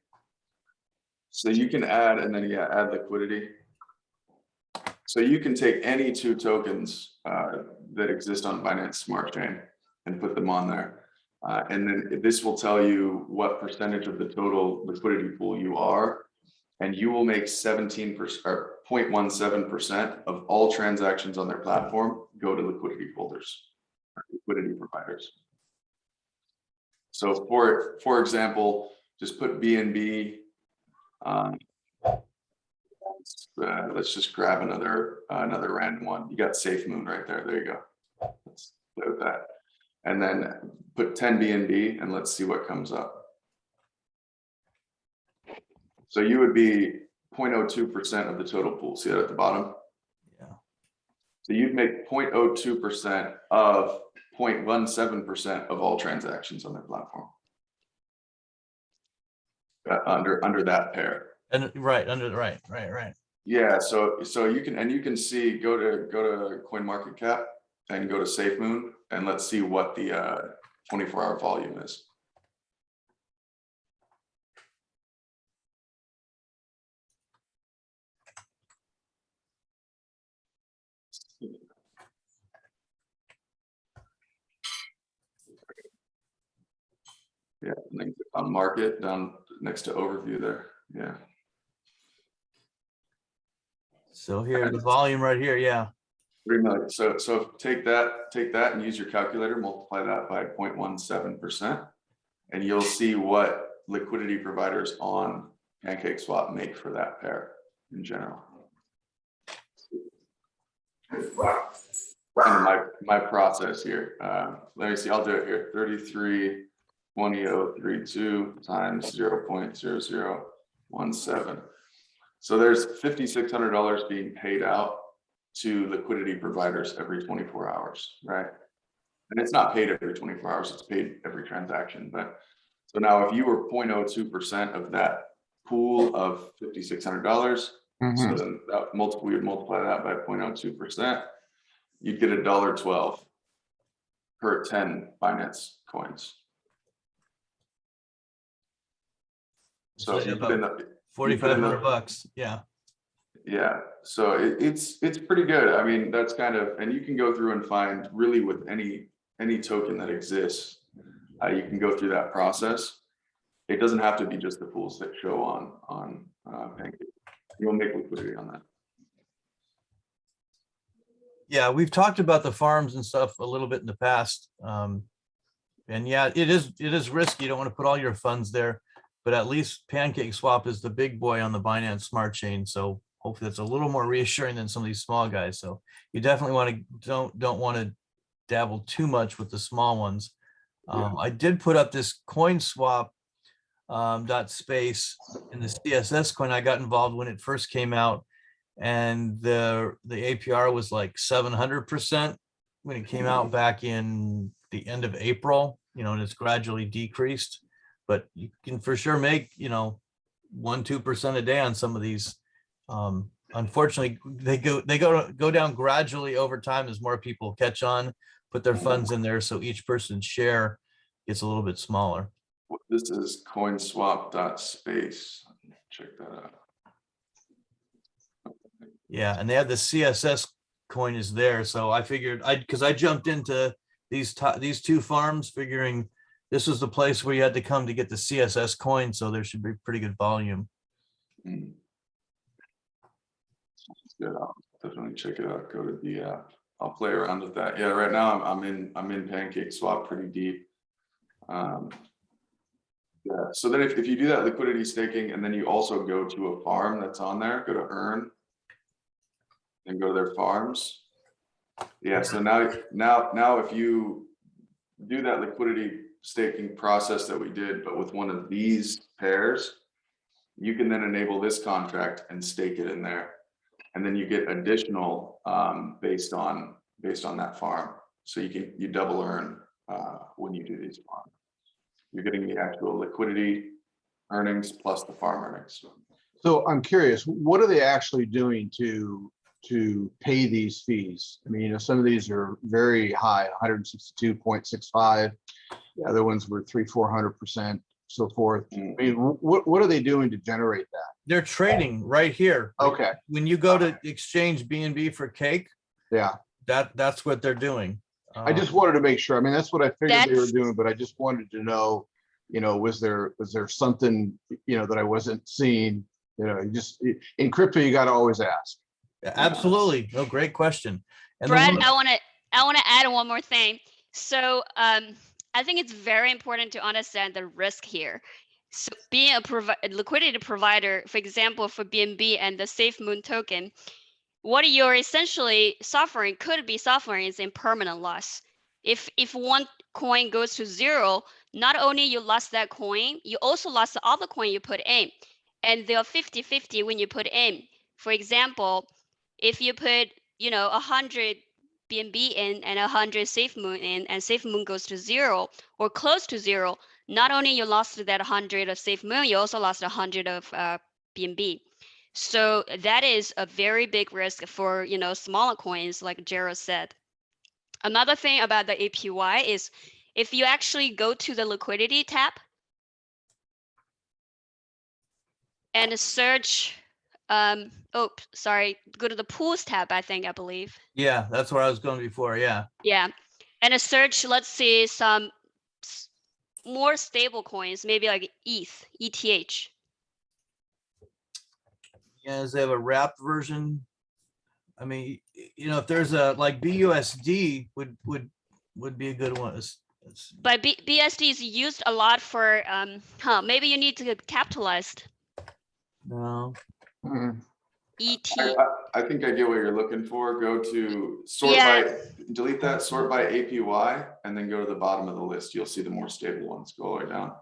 So you can add, and then add liquidity. So you can take any two tokens that exist on Binance Smart Chain and put them on there. And then this will tell you what percentage of the total liquidity pool you are, and you will make 17% or 0.17% of all transactions on their platform go to liquidity holders, liquidity providers. So for example, just put BNB. Let's just grab another random one. You got SafeMoon right there. There you go. Let's play with that. And then put 10 BNB and let's see what comes up. So you would be 0.02% of the total pool. See that at the bottom? Yeah. So you'd make 0.02% of 0.17% of all transactions on their platform. Under that pair. And right. Yeah, so you can see, go to CoinMarketCap and go to SafeMoon, and let's see what the 24-hour volume is. Yeah, and then click on market down next to overview there. Yeah. So here, the volume right here, yeah. 3 million. So take that and use your calculator, multiply that by 0.17%, and you'll see what liquidity providers on Pancake Swap make for that pair in general. And my process here. Let me see. I'll do it here. 33.2032 times 0.0017. So there's $5,600 being paid out to liquidity providers every 24 hours, right? And it's not paid every 24 hours, it's paid every transaction. But so now if you were 0.02% of that pool of $5,600, so then that we would multiply that by 0.02%, you'd get $1.12 per 10 Binance coins. So if you put in the 4,500 bucks. Yeah. Yeah, so it's pretty good. I mean, that's kind of, and you can go through and find really with any token that exists, you can go through that process. It doesn't have to be just the pools that show on Pancake. You'll make liquidity on that. Yeah, we've talked about the farms and stuff a little bit in the past. And yeah, it is risky. You don't want to put all your funds there, but at least Pancake Swap is the big boy on the Binance Smart Chain. So hopefully that's a little more reassuring than some of these small guys. So you definitely want to don't want to dabble too much with the small ones. I did put up this coin swap .space in the CSS coin. I got involved when it first came out, and the APR was like 700% when it came out back in the end of April, and it's gradually decreased, but you can for sure make 1-2% a day on some of these. Unfortunately, they go down gradually over time as more people catch on, put their funds in there, so each person's share gets a little bit smaller. This is coinswap.space. Check that out. Yeah, and they have the CSS coin is there, so I figured because I jumped into these two farms figuring this was the place where you had to come to get the CSS coin, so there should be pretty good volume. Good. I'll definitely check it out. Go to the I'll play around with that. Yeah, right now I'm in Pancake Swap pretty deep. Yeah, so then if you do that liquidity staking and then you also go to a farm that's on there, go to earn and go to their farms. Yeah, so now if you do that liquidity staking process that we did, but with one of these pairs, you can then enable this contract and stake it in there. And then you get additional based on that farm. So you double earn when you do these farms. You're getting the actual liquidity earnings plus the farm earnings. So I'm curious, what are they actually doing to pay these fees? I mean, some of these are very high, 162.65. The other ones were 300-400%, so forth. I mean, what are they doing to generate that? They're trading right here. Okay. When you go to exchange BNB for cake, Yeah, that's what they're doing. I just wanted to make sure. I mean, that's what I figured they were doing, but I just wanted to know, was there something, that I wasn't seeing? You just in crypto, you got to always ask. Absolutely. No, great question. And Brett, I want to add one more thing. So I think it's very important to understand the risk here. So being a liquidity provider, for example, for BNB and the SafeMoon token, what you're essentially suffering is impermanent loss. If one coin goes to zero, not only you lost that coin, you also lost the other coin you put in. And they're 50-50 when you put in. For example, if you put 100 BNB in and 100 SafeMoon in, and SafeMoon goes to zero or close to zero, not only you lost that 100 of SafeMoon, you also lost 100 of BNB. So that is a very big risk for smaller coins, like Jared said. Another thing about the APY is if you actually go to the liquidity tab and search, go to the pools tab, I believe. Yeah, that's where I was going before. Yeah. Yeah, and search, let's see, some more stable coins, maybe like ETH. Yes, they have a wrapped version. I mean, if there's a like BUSD would be a good one. But BSD is used a lot for maybe you need to get capitalized. No. ET. I think I get what you're looking for. Go to sort by, delete that, sort by APY, and then go to the bottom of the list. You'll see the more stable ones go all the way down.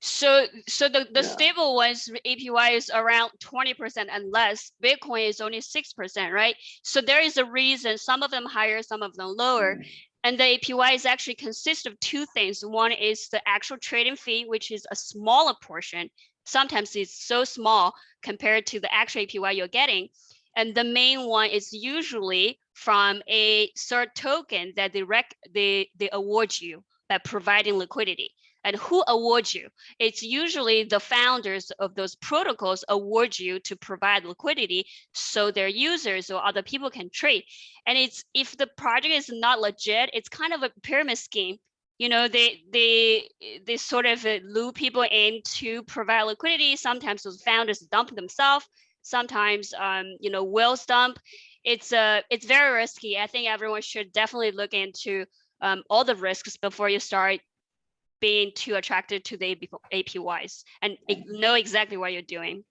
So the stable ones, APY is around 20% and less. Bitcoin is only 6%, right? So there is a reason, some of them higher, some of them lower. And the APY is actually consists of two things. One is the actual trading fee, which is a smaller portion. Sometimes it's so small compared to the actual APY you're getting. And the main one is usually from a third token that they award you by providing liquidity. And who awards you? It's usually the founders of those protocols award you to provide liquidity so their users or other people can trade. And it's, if the project is not legit, it's kind of a pyramid scheme. You know, they sort of lure people in to provide liquidity. Sometimes those founders dump themselves. Sometimes, you know, whales dump. It's very risky. I think everyone should definitely look into all the risks before you start being too attracted to the APYs and know exactly what you're doing.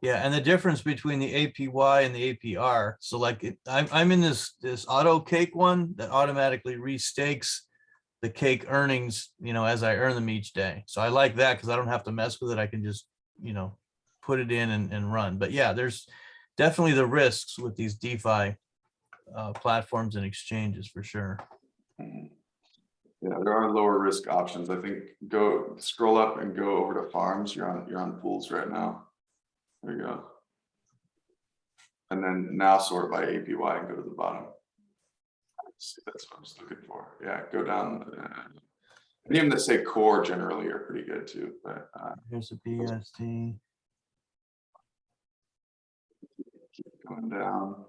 Yeah, and the difference between the APY and the APR. So like I'm in this auto cake one that automatically restakes the cake earnings, you know, as I earn them each day. So I like that because I don't have to mess with it. I can just, you know, put it in and run. But yeah, there's definitely the risks with these DeFi platforms and exchanges for sure. Yeah, there are lower risk options. I think go scroll up and go over to farms. You're on pools right now. There you go. And then now sort by APY and go to the bottom. See, that's what I was looking for. Yeah, go down. And even that say core generally are pretty good too. But Here's a BSD. keep going down.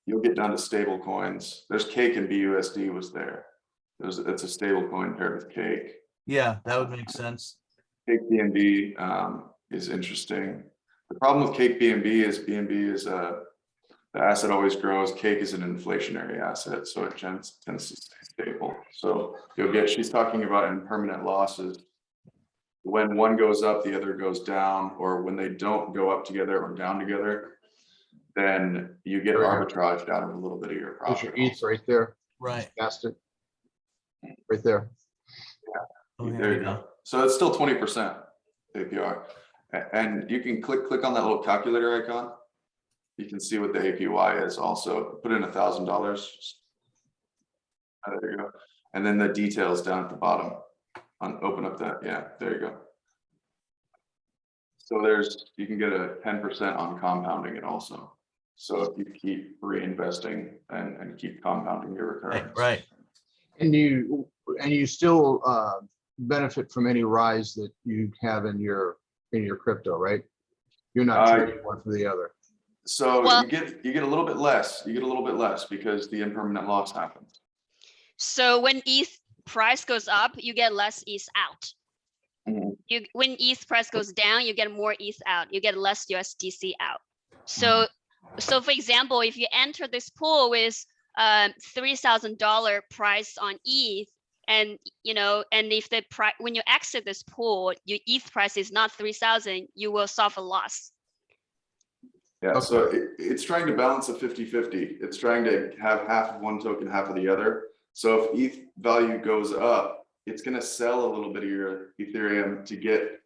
You'll get down to stable coins. There's Cake and BUSD was there. It's a stable coin paired with Cake. Yeah, that would make sense. Cake BNB is interesting. The problem with Cake BNB is the asset always grows. Cake is an inflationary asset, so it tends to stay stable. So you'll get, she's talking about impermanent losses. When one goes up, the other goes down, or when they don't go up together or down together, then you get arbitraged out of a little bit of your There's profit. your ETH right there. Right. Cast it. Right there. Oh, here There we you go. So it's still 20% APR. And you can click on that little calculator icon. You can see what the APY is also. Put in $1,000. There you go. And then the details down at the bottom. Open up that. Yeah, there you go. So you can get a 10% on compounding it also. So if you keep reinvesting and keep compounding your recurrence. Right. And you still benefit from any rise that you have in your crypto, right? You're not trading one for the other. So Well, you get a little bit less. You get a little bit less because the impermanent loss happens. so when ETH price goes up, you get less ETH out. Mhm. When ETH price goes down, you get more ETH out. You get less USDC out. So for example, if you enter this pool with $3,000 price on ETH, and you know, and if the price when you exit this pool, your ETH price is not 3,000, you will suffer loss. Yeah, so it's trying to balance a 50-50. It's trying to have half of one token, half of the other. So if ETH value goes up, it's going to sell a little bit of your Ethereum to get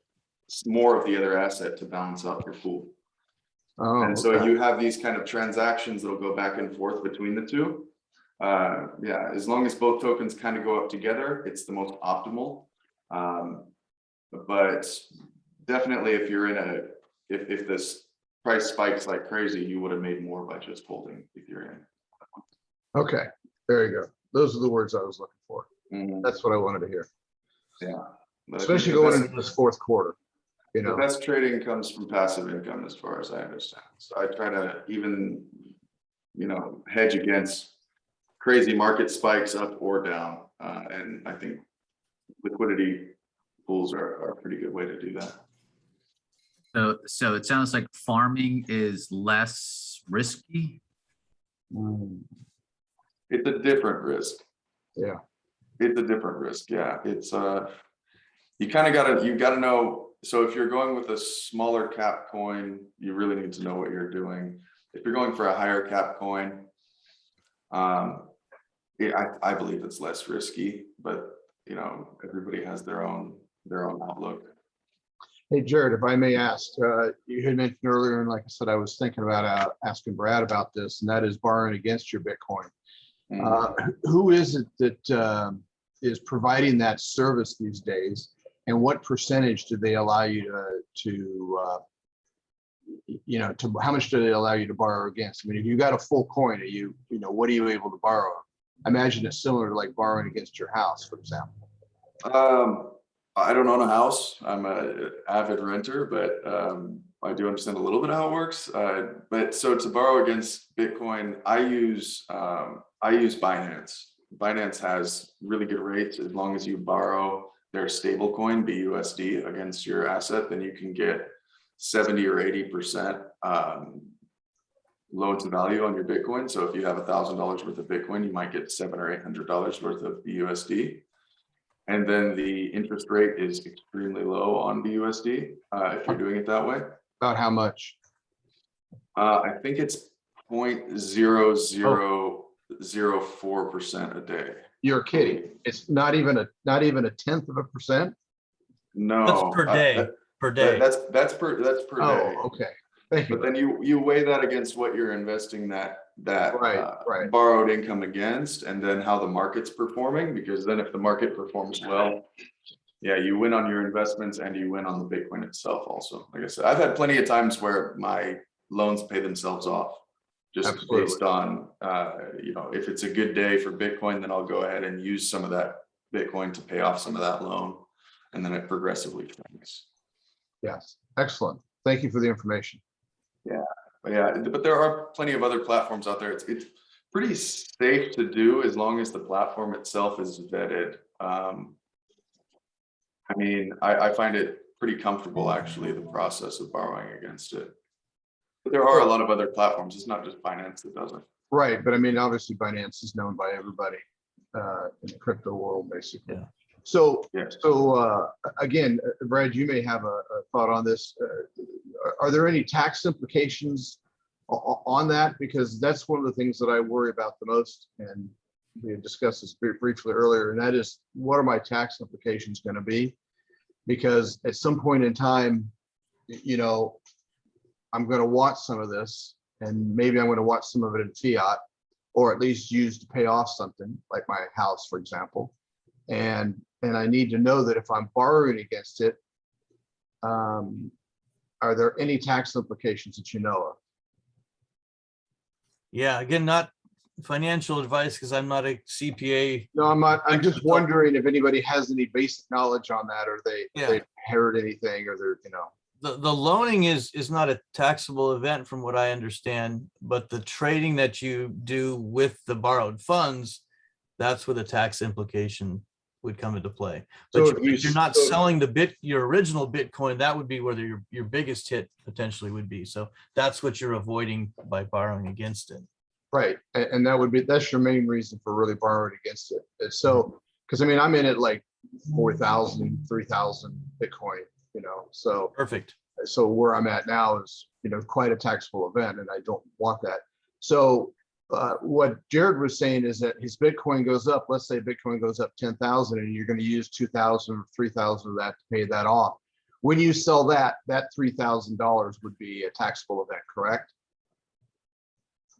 more of the other asset to balance out your pool. Oh, And so okay. you have these kind of transactions that'll go back and forth between the two. Yeah, as long as both tokens kind of go up together, it's the most optimal. But definitely if you're in if this price spikes like crazy, you would have made more by just holding Ethereum. Okay, there you go. Those are the words I was looking for. Mhm. That's what I wanted to hear, Yeah. But I think especially the going best- into this fourth quarter. You The know, best trading comes from passive income, as far as I understand. So I try to even, hedge against crazy market spikes up or down. And I think liquidity pools are a pretty good way to do that. So it sounds like farming is less risky. It's a different risk. Yeah. It's a different risk. Yeah. It's you gotta know. So if you're going with a smaller cap coin, you really need to know what you're doing. If you're going for a higher cap coin, I believe it's less risky, but everybody has their own outlook. Hey, Jared, if I may ask, you had mentioned earlier, and like I said, I was thinking about asking Brad about this, and that is borrowing against your Bitcoin. Who is it that is providing that service these days? And what percentage do they allow you to how much do they allow you to borrow against? I mean, if you got a full coin, what are you able to borrow? I imagine it's similar to like borrowing against your house, for example. I don't own a house. I'm an avid renter, but I do understand a little bit how it works. But so to borrow against Bitcoin, I use Binance. Binance has really good rates. As long as you borrow their stable coin, BUSD, against your asset, then you can get 70 or 80% loan to value on your Bitcoin. So if you have $1,000 worth of Bitcoin, you might get $700 or $800 worth of BUSD. And then the interest rate is extremely low on BUSD if you're doing it that way. About how much? I think it's 0.0004% a day. You're kidding. It's not even a 0.1%. No, That's per day. Per day. That's per day. Oh, okay. Thank you. But then you weigh that against what you're investing that Right. borrowed income against, and then how the market's performing, because then if the market performs well, yeah, you win on your investments and you win on the Bitcoin itself also. Like I said, I've had plenty of times where my loans pay themselves off just Absolutely. based on, if it's a good day for Bitcoin, then I'll go ahead and use some of that Bitcoin to pay off some of that loan, and then it progressively shrinks. Yes, excellent. Thank you for the information. But there are plenty of other platforms out there. It's pretty safe to do as long as the platform itself is vetted. I find it pretty comfortable, actually, the process of borrowing against it. But there are a lot of other platforms. It's not just Binance that does it. Right, but I mean, obviously Binance is known by everybody in the crypto world, basically. Yeah. So, Yes. Again, Brad, you may have a thought on this. Are there any tax implications on that? Because that's one of the things that I worry about the most, and we had discussed this briefly earlier, and that is, what are my tax implications going to be? Because at some point in time, I'm going to want some of this, and maybe I'm going to want some of it in fiat, or at least use to pay off something like my house, for example. And I need to know that if I'm borrowing against it, are there any tax implications that you know of? Yeah, again, not financial advice because I'm not a CPA. No, I'm not. I'm just wondering if anybody has any basic knowledge on that, or they inherit anything, or they're, The loaning is not a taxable event from what I understand, but the trading that you do with the borrowed funds, that's where the tax implication would come into play. But So if you're not selling your original Bitcoin, that would be where your biggest hit potentially would be. So that's what you're avoiding by borrowing against it. Right, and that's your main reason for really borrowing against it. And so, because I mean, I'm in it like 4,000, 3,000 Bitcoin, so Perfect. So where I'm at now is, quite a taxable event, and I don't want that. So what Jared was saying is that his Bitcoin goes up. Let's say Bitcoin goes up 10,000, and you're going to use 2,000 or 3,000 of that to pay that off. When you sell that $3,000 would be a taxable event, correct?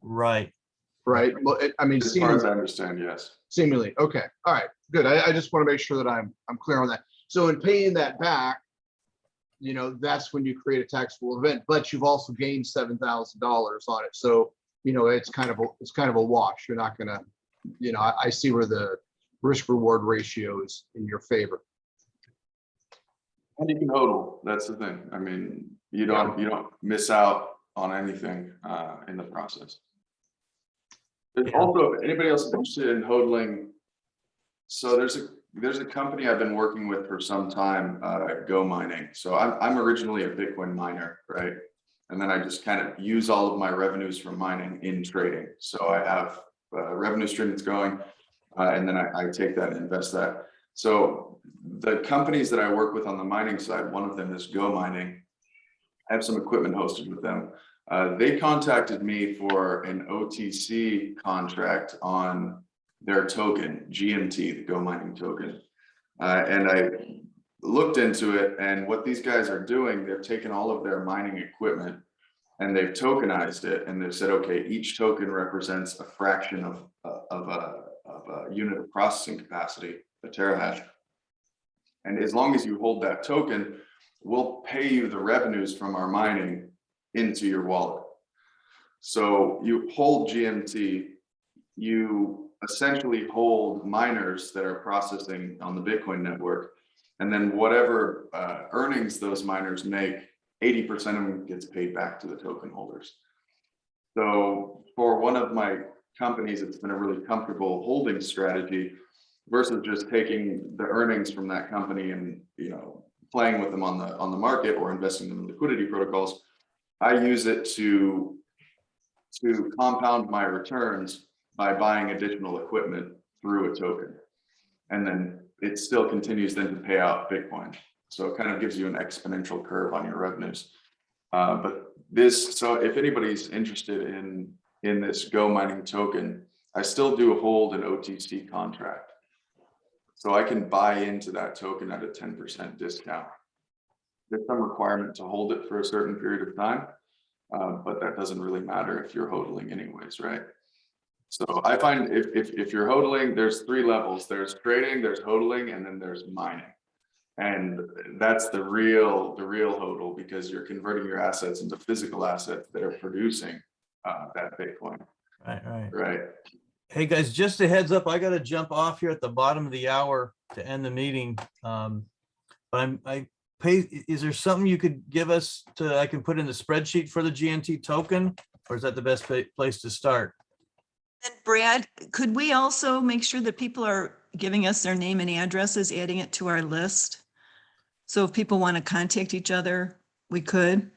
Right. Right. Well, I mean, As far as I understand, yes. Seemingly. Okay. All right. Good. I just want to make sure that I'm clear on that. So in paying that back, that's when you create a taxable event, but you've also gained $7,000 on it. So, it's kind of a wash. You're not gonna, I see where the risk reward ratio is in your favor. And you can hodl. That's the thing. I mean, you don't miss out on anything in the process. There's also, if anybody else is interested in hodling, so there's a company I've been working with for some time, Go Mining. So I'm originally a Bitcoin miner, right? And then I just kind of use all of my revenues from mining in trading. So I have a revenue stream that's going, and then I take that and invest that. So the companies that I work with on the mining side, one of them is Go Mining. I have some equipment hosted with them. They contacted me for an OTC contract on their token, GMT, the Go Mining token. And I looked into it, and what these guys are doing, they've taken all of their mining equipment and they've tokenized it, and they've said, okay, each token represents a fraction of of a unit of processing capacity, a terahash. And as long as you hold that token, we'll pay you the revenues from our mining into your wallet. So you hold GMT, you essentially hold miners that are processing on the Bitcoin network, and then whatever earnings those miners make, 80% of them gets paid back to the token holders. So for one of my companies, it's been a really comfortable holding strategy versus just taking the earnings from that company and, you know, playing with them on the market or investing them in liquidity protocols. I use it to compound my returns by buying additional equipment through a token. And then it still continues then to pay out Bitcoin. So it kind of gives you an exponential curve on your revenues. So if anybody's interested in this Go mining token, I still do hold an OTC contract. So I can buy into that token at a 10% discount. There's some requirement to hold it for a certain period of time, but that doesn't really matter if you're hodling anyways, right? So I find if you're hodling, there's 3 levels. There's trading, there's hodling, and then there's mining. And that's the real hodl, because you're converting your assets into physical assets that are producing that Bitcoin. Right. Hey guys, just a heads up, I gotta jump off here at the bottom of the hour to end the meeting. But is there something you could give us I can put in the spreadsheet for the GNT token, or is that the best place to start? And Brad, could we also make sure that people are giving us their name and addresses, adding it to our list? So if people want to contact each other, we could,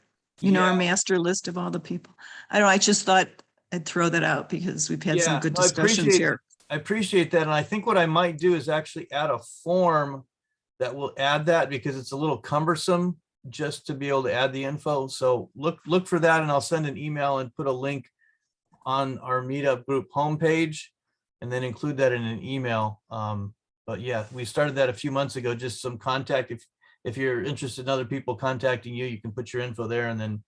our master list of all the people. I don't know, I just thought I'd throw that out because we've had some good discussions here. I appreciate that. And I think what I might do is actually add a form that will add that, because it's a little cumbersome just to be able to add the info. So look for that, and I'll send an email and put a link on our meetup group homepage, and then include that in an email. But yeah, we started that a few months ago, just some contact. If you're interested in other people contacting you, you can put your info there, and then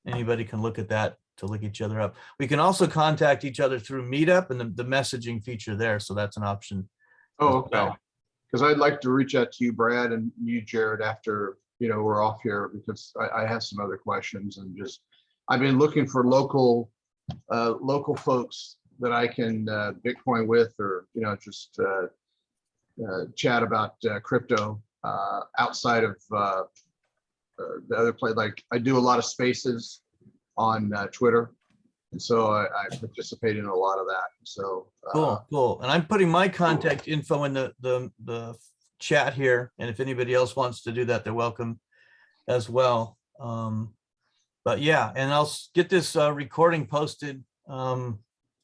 anybody can look at that to look each other up. We can also contact each other through Meetup and the messaging feature there. So that's an option. Oh, okay. Because I'd like to reach out to you, Brad, and you, Jared, after, we're off here, because I have some other questions, and I've been looking for local folks that I can Bitcoin with, or, chat about crypto outside of the other place. Like, I do a lot of spaces on Twitter, and so I participate in a lot of that. So cool. And I'm putting my contact info in the chat here, and if anybody else wants to do that, they're welcome as well. But yeah, and I'll get this recording posted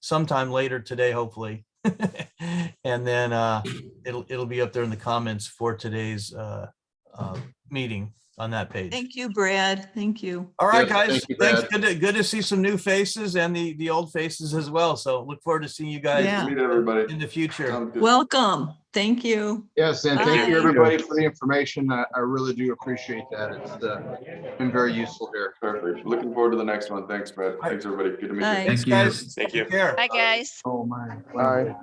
sometime later today, hopefully. And then it'll be up there in the comments for today's meeting on that page. Thank you, Brad. Thank you. All right, Yes, guys. thank you, Thanks. Brad. Good to see some new faces and the old faces as well. So look forward to seeing you guys Yeah. Meet everybody. in the future. Sounds good. Welcome. Thank you. Yes, and thank you, Bye. everybody, for the information. I really do appreciate that. It's been very useful here. Perfect. Looking forward to the next one. Thanks, Brad. Thanks, everybody. Good to meet you. Bye. Thanks, Thank you. guys. Thank you. Take care. Bye, guys. Oh, my. Bye.